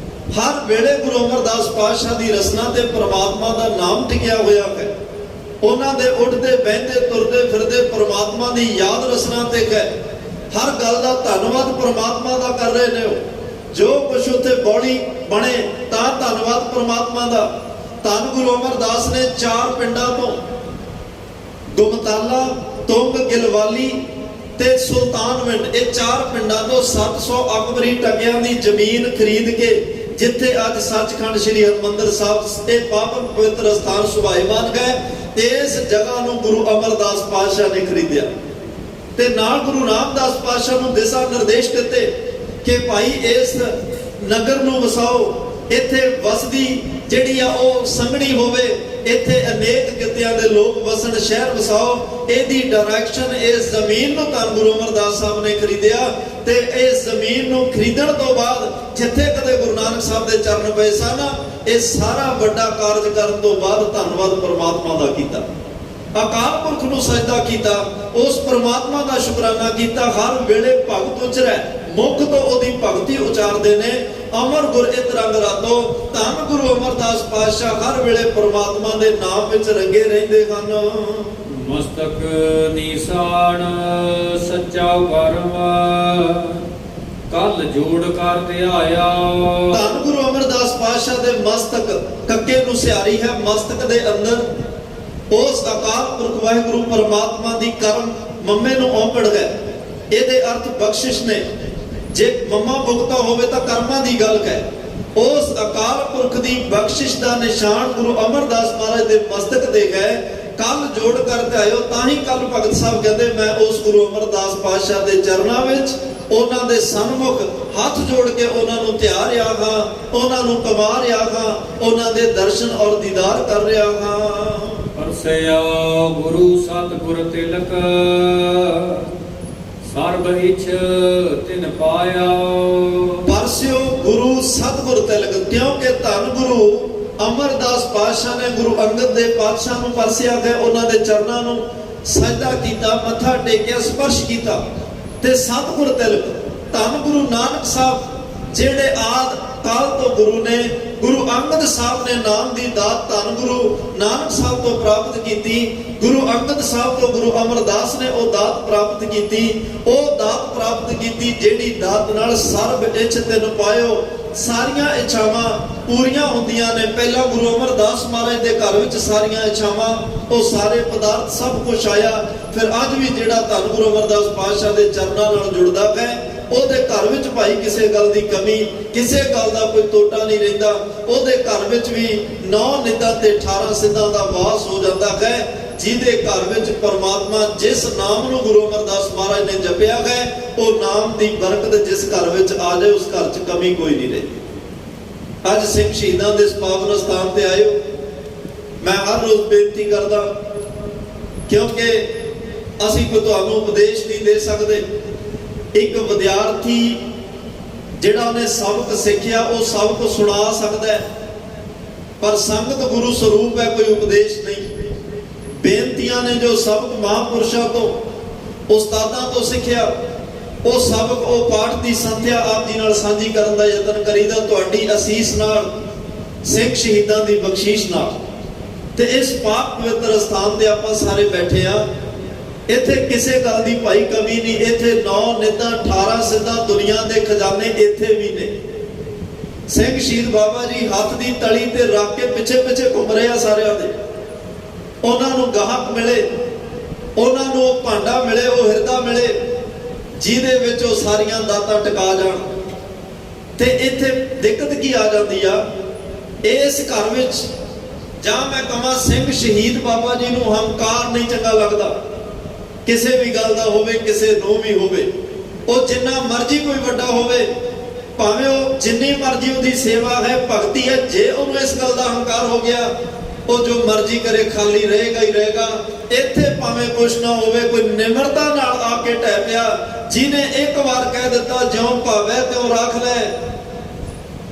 ਹਰ ਵੇਲੇ ਗੁਰੂ ਅਮਰਦਾਸ ਪਾਤਸ਼ਾਹ ਦੀ ਰਸਨਾ ਤੇ ਪਰਮਾਤਮਾ ਦਾ ਨਾਮ ਟਿਕਿਆ ਹੋਇਆ ਹੈ। ਉਹਨਾਂ ਦੇ ਉੱਠਦੇ ਬਹਿੰਦੇ ਤੁਰਦੇ ਫਿਰਦੇ ਪਰਮਾਤਮਾ ਦੀ ਯਾਦ ਰਸਨਾ ਤੇ ਹੈ। ਹਰ ਗੱਲ ਦਾ ਧੰਨਵਾਦ ਪਰਮਾਤਮਾ ਦਾ ਕਰ ਰਹੇ ਨੇ। ਜੋ ਕੁਛ ਉੱਥੇ ਬੌੜੀ ਬਣੇ ਤਾਂ ਧੰਨਵਾਦ ਪਰਮਾਤਮਾ ਦਾ। ਧੰਨ ਗੁਰੂ ਅਮਰਦਾਸ ਨੇ 4 ਪਿੰਡਾਂ ਤੋਂ, ਗੁਮਤਾਲਾ, ਤੁੰਗ, ਗਿਲਵਾਲੀ ਤੇ ਸੁਲਤਾਨਵਿੰਡ, ਇਹ 4 ਪਿੰਡਾਂ ਤੋਂ 700 ਅਕਬਰੀ ਟਕਿਆਂ ਦੀ ਜ਼ਮੀਨ ਖਰੀਦ ਕੇ, ਜਿੱਥੇ ਅੱਜ ਸੱਚਖੰਡ ਸ੍ਰੀ ਹਰਿਮੰਦਰ ਸਾਹਿਬ ਇਹ ਪਾਵਨ ਪਵਿੱਤਰ ਸਥਾਨ ਸੁਭਾਈਮਾਨ ਹੈ, ਇਸ ਜਗ੍ਹਾ ਨੂੰ ਗੁਰੂ ਅਮਰਦਾਸ ਪਾਤਸ਼ਾਹ ਨੇ ਖਰੀਦਿਆ ਤੇ ਨਾਲ ਗੁਰੂ ਰਾਮਦਾਸ ਪਾਤਸ਼ਾਹ ਨੂੰ ਦਿਸ਼ਾ ਨਿਰਦੇਸ਼ ਦਿੱਤੇ ਕਿ ਭਾਈ ਇਸ ਨਗਰ ਨੂੰ ਵਸਾਓ, ਇੱਥੇ ਵਸਦੀ ਜਿਹੜੀ ਆ ਉਹ ਸੰਘਣੀ ਹੋਵੇ, ਇੱਥੇ ਅਨੇਕ ਕਿੱਤਿਆਂ ਦੇ ਲੋਕ ਵਸਣ, ਸ਼ਹਿਰ ਵਸਾਓ। ਇਹਦੀ ਡਾਇਰੈਕਸ਼ਨ ਇਸ ਜ਼ਮੀਨ ਨੂੰ ਧੰਨ ਗੁਰੂ ਅਮਰਦਾਸ ਸਾਹਿਬ ਨੇ ਖਰੀਦਿਆ ਤੇ ਇਸ ਜ਼ਮੀਨ ਨੂੰ ਖਰੀਦਣ ਤੋਂ ਬਾਅਦ ਜਿੱਥੇ ਕਦੇ ਗੁਰੂ ਨਾਨਕ ਸਾਹਿਬ ਦੇ ਚਰਨ ਪਏ ਸਨ, ਇਹ ਸਾਰਾ ਵੱਡਾ ਕਾਰਜ ਕਰਨ ਤੋਂ ਬਾਅਦ ਧੰਨਵਾਦ ਪਰਮਾਤਮਾ ਦਾ ਕੀਤਾ, ਅਕਾਲ ਪੁਰਖ ਨੂੰ ਸਜਦਾ ਕੀਤਾ, ਉਸ ਪਰਮਾਤਮਾ ਦਾ ਸ਼ੁਕਰਾਨਾ ਕੀਤਾ। ਹਰ ਵੇਲੇ ਭਗਤ ਉਚਰੈ, ਮੁਖ ਤੋਂ ਉਹਦੀ ਭਗਤੀ ਉਚਾਰਦੇ ਨੇ। ਅਮਰ ਗੁਰ ਇਤ ਰੰਗ ਰਾਤੋ, ਧੰਨ ਗੁਰੂ ਅਮਰਦਾਸ ਪਾਤਸ਼ਾਹ ਹਰ ਵੇਲੇ ਪਰਮਾਤਮਾ ਦੇ ਨਾਮ ਵਿੱਚ ਰੰਗੇ ਰਹਿੰਦੇ ਹਨ। ਮਸਤਕ ਨੀਸਾਨ ਸੱਚਾ ਕਰਮ, ਕਲ ਜੋੜ ਕਰ ਧਿਆਇਆ। ਧੰਨ ਗੁਰੂ ਅਮਰਦਾਸ ਪਾਤਸ਼ਾਹ ਦੇ ਮਸਤਕ, ਕੱਕੇ ਨੂੰ ਸਿਆਰੀ ਹੈ, ਮਸਤਕ ਦੇ ਅੰਦਰ ਉਸ ਅਕਾਲ ਪੁਰਖ ਵਾਹਿਗੁਰੂ ਪਰਮਾਤਮਾ ਦੀ ਕਰਮ ਮੰਮੇ ਨੂੰ ਔਂਕੜ ਹੈ। ਇਹਦੇ ਅਰਥ ਬਖਸ਼ਿਸ਼ ਨੇ। ਜੇ ਮੰਮਾ ਭੁਗਤਾ ਹੋਵੇ ਤਾਂ ਕਰਮਾਂ ਦੀ ਗੱਲ ਹੈ। ਉਸ ਅਕਾਲ ਪੁਰਖ ਦੀ ਬਖਸ਼ਿਸ਼ ਦਾ ਨਿਸ਼ਾਨ ਗੁਰੂ ਅਮਰਦਾਸ ਮਹਾਰਾਜ ਦੇ ਮਸਤਕ ਤੇ ਹੈ। ਕੱਲ ਜੋੜ ਕਰ ਧਿਆਇਓ, ਤਾਂ ਹੀ ਕੱਲ ਭਗਤ ਸਾਹਿਬ ਕਹਿੰਦੇ ਮੈਂ ਉਸ ਗੁਰੂ ਅਮਰਦਾਸ ਪਾਤਸ਼ਾਹ ਦੇ ਚਰਨਾਂ ਵਿੱਚ, ਉਹਨਾਂ ਦੇ ਸਨਮੁਖ ਹੱਥ ਜੋੜ ਕੇ ਉਹਨਾਂ ਨੂੰ ਧਿਆ ਰਿਹਾ ਹਾਂ, ਉਹਨਾਂ ਨੂੰ ਕਮਾ ਰਿਹਾ ਹਾਂ, ਉਹਨਾਂ ਦੇ ਦਰਸ਼ਨ ਔਰ ਦੀਦਾਰ ਕਰ ਰਿਹਾ ਹਾਂ। ਪਰਸਿਆ ਗੁਰੂ ਸਤਿਗੁਰ ਤਿਲਕ, ਸਰਬ ਇਛ ਤਿਨ ਪਾਇਆ। ਪਰਸਿਓ ਗੁਰੂ ਸਤਿਗੁਰ ਤਿਲਕ, ਕਿਉਂਕਿ ਧੰਨ ਗੁਰੂ ਅਮਰਦਾਸ ਪਾਤਸ਼ਾਹ ਨੇ ਗੁਰੂ ਅੰਗਦ ਦੇ ਪਾਤਸ਼ਾਹ ਨੂੰ ਪਰਸਿਆ ਹੈ, ਉਹਨਾਂ ਦੇ ਚਰਨਾਂ ਨੂੰ ਸਜਦਾ ਕੀਤਾ, ਮੱਥਾ ਟੇਕਿਆ, ਸਪਰਸ਼ ਕੀਤਾ। ਤੇ ਸਤਿਗੁਰ ਤਿਲਕ ਧੰਨ ਗੁਰੂ ਨਾਨਕ ਸਾਹਿਬ ਜਿਹੜੇ ਆਦ ਕਾਲ ਤੋਂ ਗੁਰੂ ਨੇ, ਗੁਰੂ ਅੰਗਦ ਸਾਹਿਬ ਨੇ ਨਾਮ ਦੀ ਦਾਤ ਧੰਨ ਗੁਰੂ ਨਾਨਕ ਸਾਹਿਬ ਤੋਂ ਪ੍ਰਾਪਤ ਕੀਤੀ। ਗੁਰੂ ਅੰਗਦ ਸਾਹਿਬ ਤੋਂ ਗੁਰੂ ਅਮਰਦਾਸ ਨੇ ਉਹ ਦਾਤ ਪ੍ਰਾਪਤ ਕੀਤੀ। ਉਹ ਦਾਤ ਪ੍ਰਾਪਤ ਕੀਤੀ ਜਿਹੜੀ ਦਾਤ ਨਾਲ ਸਰਬ ਇੱਛ ਤਿਨ ਪਾਇਓ, ਸਾਰੀਆਂ ਇੱਛਾਵਾਂ ਪੂਰੀਆਂ ਹੁੰਦੀਆਂ ਨੇ। ਪਹਿਲਾਂ ਗੁਰੂ ਅਮਰਦਾਸ ਮਹਾਰਾਜ ਦੇ ਘਰ ਵਿੱਚ ਸਾਰੀਆਂ ਇੱਛਾਵਾਂ, ਉਹ ਸਾਰੇ ਪਦਾਰਥ ਸਭ ਕੁਝ ਆਇਆ। ਫਿਰ ਅੱਜ ਵੀ ਜਿਹੜਾ ਧੰਨ ਗੁਰੂ ਅਮਰਦਾਸ ਪਾਤਸ਼ਾਹ ਦੇ ਚਰਨਾਂ ਨਾਲ ਜੁੜਦਾ ਹੈ, ਉਹਦੇ ਘਰ ਵਿੱਚ ਭਾਈ ਕਿਸੇ ਗੱਲ ਦੀ ਕਮੀ, ਕਿਸੇ ਗੱਲ ਦਾ ਕੋਈ ਤੋਟਾ ਨਹੀਂ ਰਹਿੰਦਾ। ਉਹਦੇ ਘਰ ਵਿੱਚ ਵੀ 9 ਨਿੱਧਾਂ ਤੇ 18 ਸਿੱਧਾਂ ਦਾ ਵਾਸ ਹੋ ਜਾਂਦਾ ਹੈ। ਜਿਹਦੇ ਘਰ ਵਿੱਚ ਪਰਮਾਤਮਾ ਜਿਸ ਨਾਮ ਨੂੰ ਗੁਰੂ ਅਮਰਦਾਸ ਮਹਾਰਾਜ ਨੇ ਜਪਿਆ ਹੈ, ਉਹ ਨਾਮ ਦੀ ਬਰਕਤ ਜਿਸ ਘਰ ਵਿੱਚ ਆ ਜਾਏ, ਉਸ ਘਰ 'ਚ ਕਮੀ ਕੋਈ ਨਹੀਂ ਰਹਿੰਦੀ। ਅੱਜ ਸਿੰਘ ਸ਼ਹੀਦਾਂ ਦੇ ਇਸ ਪਾਵਨ ਸਥਾਨ ਤੇ ਆਏ ਹੋ। ਮੈਂ ਹਰ ਰੋਜ਼ ਬੇਨਤੀ ਕਰਦਾ, ਕਿਉਂਕਿ ਅਸੀਂ ਕੋਈ ਤੁਹਾਨੂੰ ਉਪਦੇਸ਼ ਨਹੀਂ ਦੇ ਸਕਦੇ। ਇੱਕ ਵਿਦਿਆਰਥੀ ਜਿਹੜਾ ਉਹਨੇ ਸਬਕ ਸਿੱਖਿਆ, ਉਹ ਸਬਕ ਸੁਣਾ ਸਕਦਾ ਹੈ, ਪਰ ਸੰਗਤ ਗੁਰੂ ਸਰੂਪ ਹੈ, ਕੋਈ ਉਪਦੇਸ਼ ਨਹੀਂ। ਬੇਨਤੀਆਂ ਨੇ ਜੋ ਸਬਕ ਮਹਾਂਪੁਰਸ਼ਾਂ ਤੋਂ, ਉਸਤਾਦਾਂ ਤੋਂ ਸਿੱਖਿਆ, ਉਹ ਸਬਕ, ਉਹ ਪਾਠ ਦੀ ਸੰਥਿਆ ਆਪ ਜੀ ਨਾਲ ਸਾਂਝੀ ਕਰਨ ਦਾ ਯਤਨ ਕਰੀਦਾ, ਤੁਹਾਡੀ ਅਸੀਸ ਨਾਲ, ਸਿੱਖ ਸ਼ਹੀਦਾਂ ਦੀ ਬਖਸ਼ਿਸ਼ ਨਾਲ। ਤੇ ਇਸ ਪਾਕ ਪਵਿੱਤਰ ਸਥਾਨ ਤੇ ਆਪਾਂ ਸਾਰੇ ਬੈਠੇ ਆ। ਇੱਥੇ ਕਿਸੇ ਗੱਲ ਦੀ ਭਾਈ ਕਮੀ ਨਹੀਂ। ਇੱਥੇ 9 ਨਿੱਧਾਂ 18 ਸਿੱਧਾਂ, ਦੁਨੀਆ ਦੇ ਖਜ਼ਾਨੇ ਇੱਥੇ ਵੀ ਨੇ। ਸਿੰਘ ਸ਼ਹੀਦ ਬਾਬਾ ਜੀ ਹੱਥ ਦੀ ਤਲੀ ਤੇ ਰੱਖ ਕੇ ਪਿੱਛੇ ਪਿੱਛੇ ਘੁੰਮ ਰਹੇ ਆ ਸਾਰਿਆਂ ਦੇ। ਉਹਨਾਂ ਨੂੰ ਗਾਹਕ ਮਿਲੇ, ਉਹਨਾਂ ਨੂੰ ਉਹ ਭਾਂਡਾ ਮਿਲੇ, ਉਹ ਹਿਰਦਾ ਮਿਲੇ ਜਿਹਦੇ ਵਿੱਚ ਉਹ ਸਾਰੀਆਂ ਦਾਤਾਂ ਟਿਕਾ ਜਾਣ। ਤੇ ਇੱਥੇ ਦਿੱਕਤ ਕੀ ਆ ਜਾਂਦੀ ਆ, ਇਸ ਘਰ ਵਿੱਚ ਜਾਂ ਮੈਂ ਕਹਾਂ ਸਿੰਘ ਸ਼ਹੀਦ ਬਾਬਾ ਜੀ ਨੂੰ ਹੰਕਾਰ ਨਹੀਂ ਚੰਗਾ ਲੱਗਦਾ, ਕਿਸੇ ਵੀ ਗੱਲ ਦਾ ਹੋਵੇ, ਕਿਸੇ ਨੂੰ ਵੀ ਹੋਵੇ। ਉਹ ਜਿੰਨਾ ਮਰਜ਼ੀ ਕੋਈ ਵੱਡਾ ਹੋਵੇ, ਭਾਵੇਂ ਉਹ ਜਿੰਨੀ ਮਰਜ਼ੀ ਉਹਦੀ ਸੇਵਾ ਹੈ, ਭਗਤੀ ਹੈ, ਜੇ ਉਹਨੂੰ ਇਸ ਗੱਲ ਦਾ ਹੰਕਾਰ ਹੋ ਗਿਆ, ਉਹ ਜੋ ਮਰਜ਼ੀ ਕਰੇ ਖਾਲੀ ਰਹੇਗਾ ਹੀ ਰਹੇਗਾ। ਇੱਥੇ ਭਾਵੇਂ ਕੁਛ ਨਾ ਹੋਵੇ, ਕੋਈ ਨਿਮਰਤਾ ਨਾਲ ਆ ਕੇ ਢਹਿ ਪਿਆ, ਜਿਹਨੇ ਇੱਕ ਵਾਰ ਕਹਿ ਦਿੱਤਾ ਜਿਉਂ ਭਾਵੇਂ ਤੇ ਉਹ ਰੱਖ ਲੈ,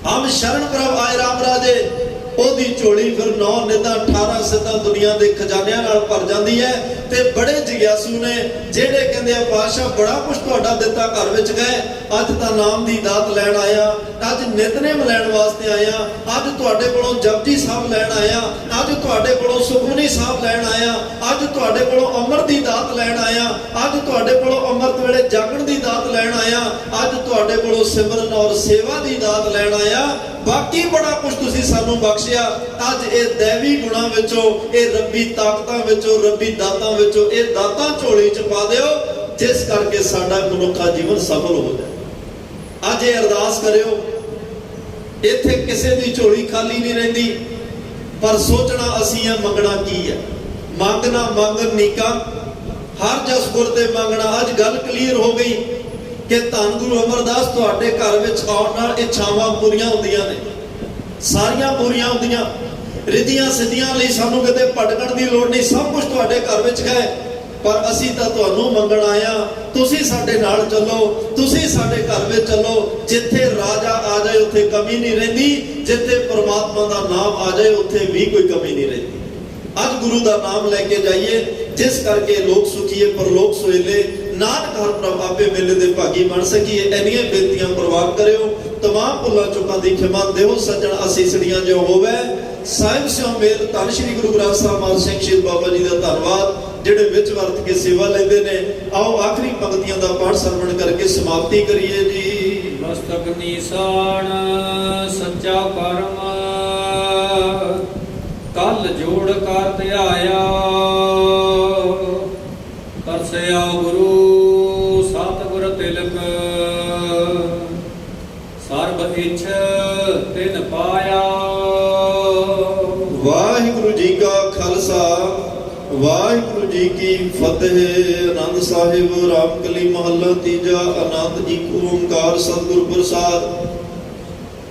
ਹਮ ਸ਼ਰਨ ਪ੍ਰਭ ਆਏ ਰਾਮ ਰਾਜੇ, ਉਹਦੀ ਝੋਲੀ ਫਿਰ 9 ਨਿੱਧਾਂ 18 ਸਿੱਧਾਂ ਦੁਨੀਆ ਦੇ ਖਜ਼ਾਨਿਆਂ ਨਾਲ ਭਰ ਜਾਂਦੀ ਹੈ। ਤੇ ਬੜੇ ਜਿਗਿਆਸੂ ਨੇ ਜਿਹੜੇ ਕਹਿੰਦੇ ਆ ਪਾਤਸ਼ਾਹ ਬੜਾ ਕੁਝ ਤੁਹਾਡਾ ਦਿੱਤਾ, ਘਰ ਵਿੱਚ ਗਏ, ਅੱਜ ਤਾਂ ਨਾਮ ਦੀ ਦਾਤ ਲੈਣ ਆਇਆ, ਅੱਜ ਨਿਤਨੇਮ ਲੈਣ ਵਾਸਤੇ ਆਇਆ, ਅੱਜ ਤੁਹਾਡੇ ਕੋਲੋਂ ਜਪਜੀ ਸਾਹਿਬ ਲੈਣ ਆਇਆ, ਅੱਜ ਤੁਹਾਡੇ ਕੋਲੋਂ ਸੁਖਮਨੀ ਸਾਹਿਬ ਲੈਣ ਆਇਆ, ਅੱਜ ਤੁਹਾਡੇ ਕੋਲੋਂ ਅੰਮ੍ਰਿਤ ਦੀ ਦਾਤ ਲੈਣ ਆਇਆ, ਅੱਜ ਤੁਹਾਡੇ ਕੋਲੋਂ ਅੰਮ੍ਰਿਤ ਵੇਲੇ ਜਾਗਣ ਦੀ ਦਾਤ ਲੈਣ ਆਇਆ, ਅੱਜ ਤੁਹਾਡੇ ਕੋਲੋਂ ਸਿਮਰਨ ਔਰ ਸੇਵਾ ਦੀ ਦਾਤ ਲੈਣ ਆਇਆ। ਬਾਕੀ ਬੜਾ ਕੁਝ ਤੁਸੀਂ ਸਾਨੂੰ ਬਖਸ਼ਿਆ। ਅੱਜ ਇਹ ਦੇਵੀ ਗੁਣਾਂ ਵਿੱਚੋਂ, ਇਹ ਰੱਬੀ ਤਾਕਤਾਂ ਵਿੱਚੋਂ, ਰੱਬੀ ਦਾਤਾਂ ਵਿੱਚੋਂ ਇਹ ਦਾਤਾਂ ਝੋਲੀ ਚ ਪਾ ਦਿਓ, ਜਿਸ ਕਰਕੇ ਸਾਡਾ ਮਨੁੱਖਾ ਜੀਵਨ ਸਫਲ ਹੋ ਜਾਏ। ਅੱਜ ਇਹ ਅਰਦਾਸ ਕਰਿਓ। ਇੱਥੇ ਕਿਸੇ ਦੀ ਝੋਲੀ ਖਾਲੀ ਨਹੀਂ ਰਹਿੰਦੀ, ਪਰ ਸੋਚਣਾ ਅਸੀਂ ਆ ਮੰਗਣਾ ਕੀ ਹੈ। ਮੰਗਣਾ ਮੰਗਣ ਨੀਕਾ, ਹਰ ਜਸ ਗੁਰ ਤੇ ਮੰਗਣਾ। ਅੱਜ ਗੱਲ ਕਲੀਅਰ ਹੋ ਗਈ ਕਿ ਧੰਨ ਗੁਰੂ ਅਮਰਦਾਸ ਤੁਹਾਡੇ ਘਰ ਵਿੱਚ ਆਉਣ ਨਾਲ ਇੱਛਾਵਾਂ ਪੂਰੀਆਂ ਹੁੰਦੀਆਂ ਨੇ, ਸਾਰੀਆਂ ਪੂਰੀਆਂ ਹੁੰਦੀਆਂ। ਰਿੱਧੀਆਂ ਸਿੱਧੀਆਂ ਲਈ ਸਾਨੂੰ ਕਿਤੇ ਭਟਕਣ ਦੀ ਲੋੜ ਨਹੀਂ, ਸਭ ਕੁਝ ਤੁਹਾਡੇ ਘਰ ਵਿੱਚ ਹੈ। ਪਰ ਅਸੀਂ ਤਾਂ ਤੁਹਾਨੂੰ ਮੰਗਣ ਆਇਆ, ਤੁਸੀਂ ਸਾਡੇ ਨਾਲ ਚੱਲੋ, ਤੁਸੀਂ ਸਾਡੇ ਘਰ ਵਿੱਚ ਚੱਲੋ। ਜਿੱਥੇ ਰਾਜਾ ਆ ਜਾਏ ਉੱਥੇ ਕਮੀ ਨਹੀਂ ਰਹਿੰਦੀ, ਜਿੱਥੇ ਪਰਮਾਤਮਾ ਦਾ ਨਾਮ ਆ ਜਾਏ ਉੱਥੇ ਵੀ ਕੋਈ ਕਮੀ ਨਹੀਂ ਰਹਿੰਦੀ। ਅੱਜ ਗੁਰੂ ਦਾ ਨਾਮ ਲੈ ਕੇ ਜਾਈਏ, ਜਿਸ ਕਰਕੇ ਲੋਕ ਸੁਖੀਏ ਪਰਲੋਕ ਸੁਹੇਲੇ, ਨਾਨਕ ਹਰ ਪ੍ਰਭ ਆਪੇ ਮੇਲੇ ਦੇ ਭਾਗੀ ਬਣ ਸਕੀਏ। ਇੰਨੀਆਂ ਬੇਨਤੀਆਂ ਪ੍ਰਵਾਨ ਕਰਿਓ। तमाम भुलां चुकां दी खिमा देवो सज्जण असीसड़ियां जो होवे। साहिब सिओ मेल धन श्री गुरु ग्रंथ साहिब महाराज सिंह शहीद बाबा जी का धन्नवाद ਜਿਹੜੇ ਵਿੱਚ ਵਰਤ ਕੇ ਸੇਵਾ ਲੈਂਦੇ ਨੇ। ਆਓ ਆਖਰੀ ਪੰਕਤੀਆਂ ਦਾ ਪਾਠ ਸਰਵਣ ਕਰਕੇ ਸਮਾਪਤੀ ਕਰੀਏ ਜੀ। ਮਸਤਕ ਨੀਸਾਨ ਸੱਚਾ ਕਰਮ ਕਲ ਜੋੜ ਕਰ ਧਿਆਇਆ ਤਰਸਿਆ ਗੁਰੂ ਸਤਿਗੁਰ ਤਿਲਕ ਸਰਬ ਇੱਛ ਤਿਨ ਪਾਇਆ। ਵਾਹਿਗੁਰੂ ਜੀ ਕਾ ਖਾਲਸਾ ਵਾਹਿਗੁਰੂ जी की फतेह। आनंद साहिब रामकली महला तीजा। आनंद एक ओंकार सतगुर प्रसाद।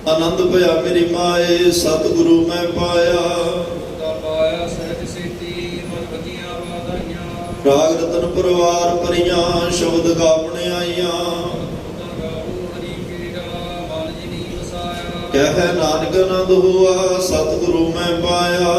आनंद भया मेरी माए सतगुरु मैं पाया। राग रतन परिवार परियां शब्द गावने आईयां। कह नानक आनंद हुआ सतगुरु मैं पाया।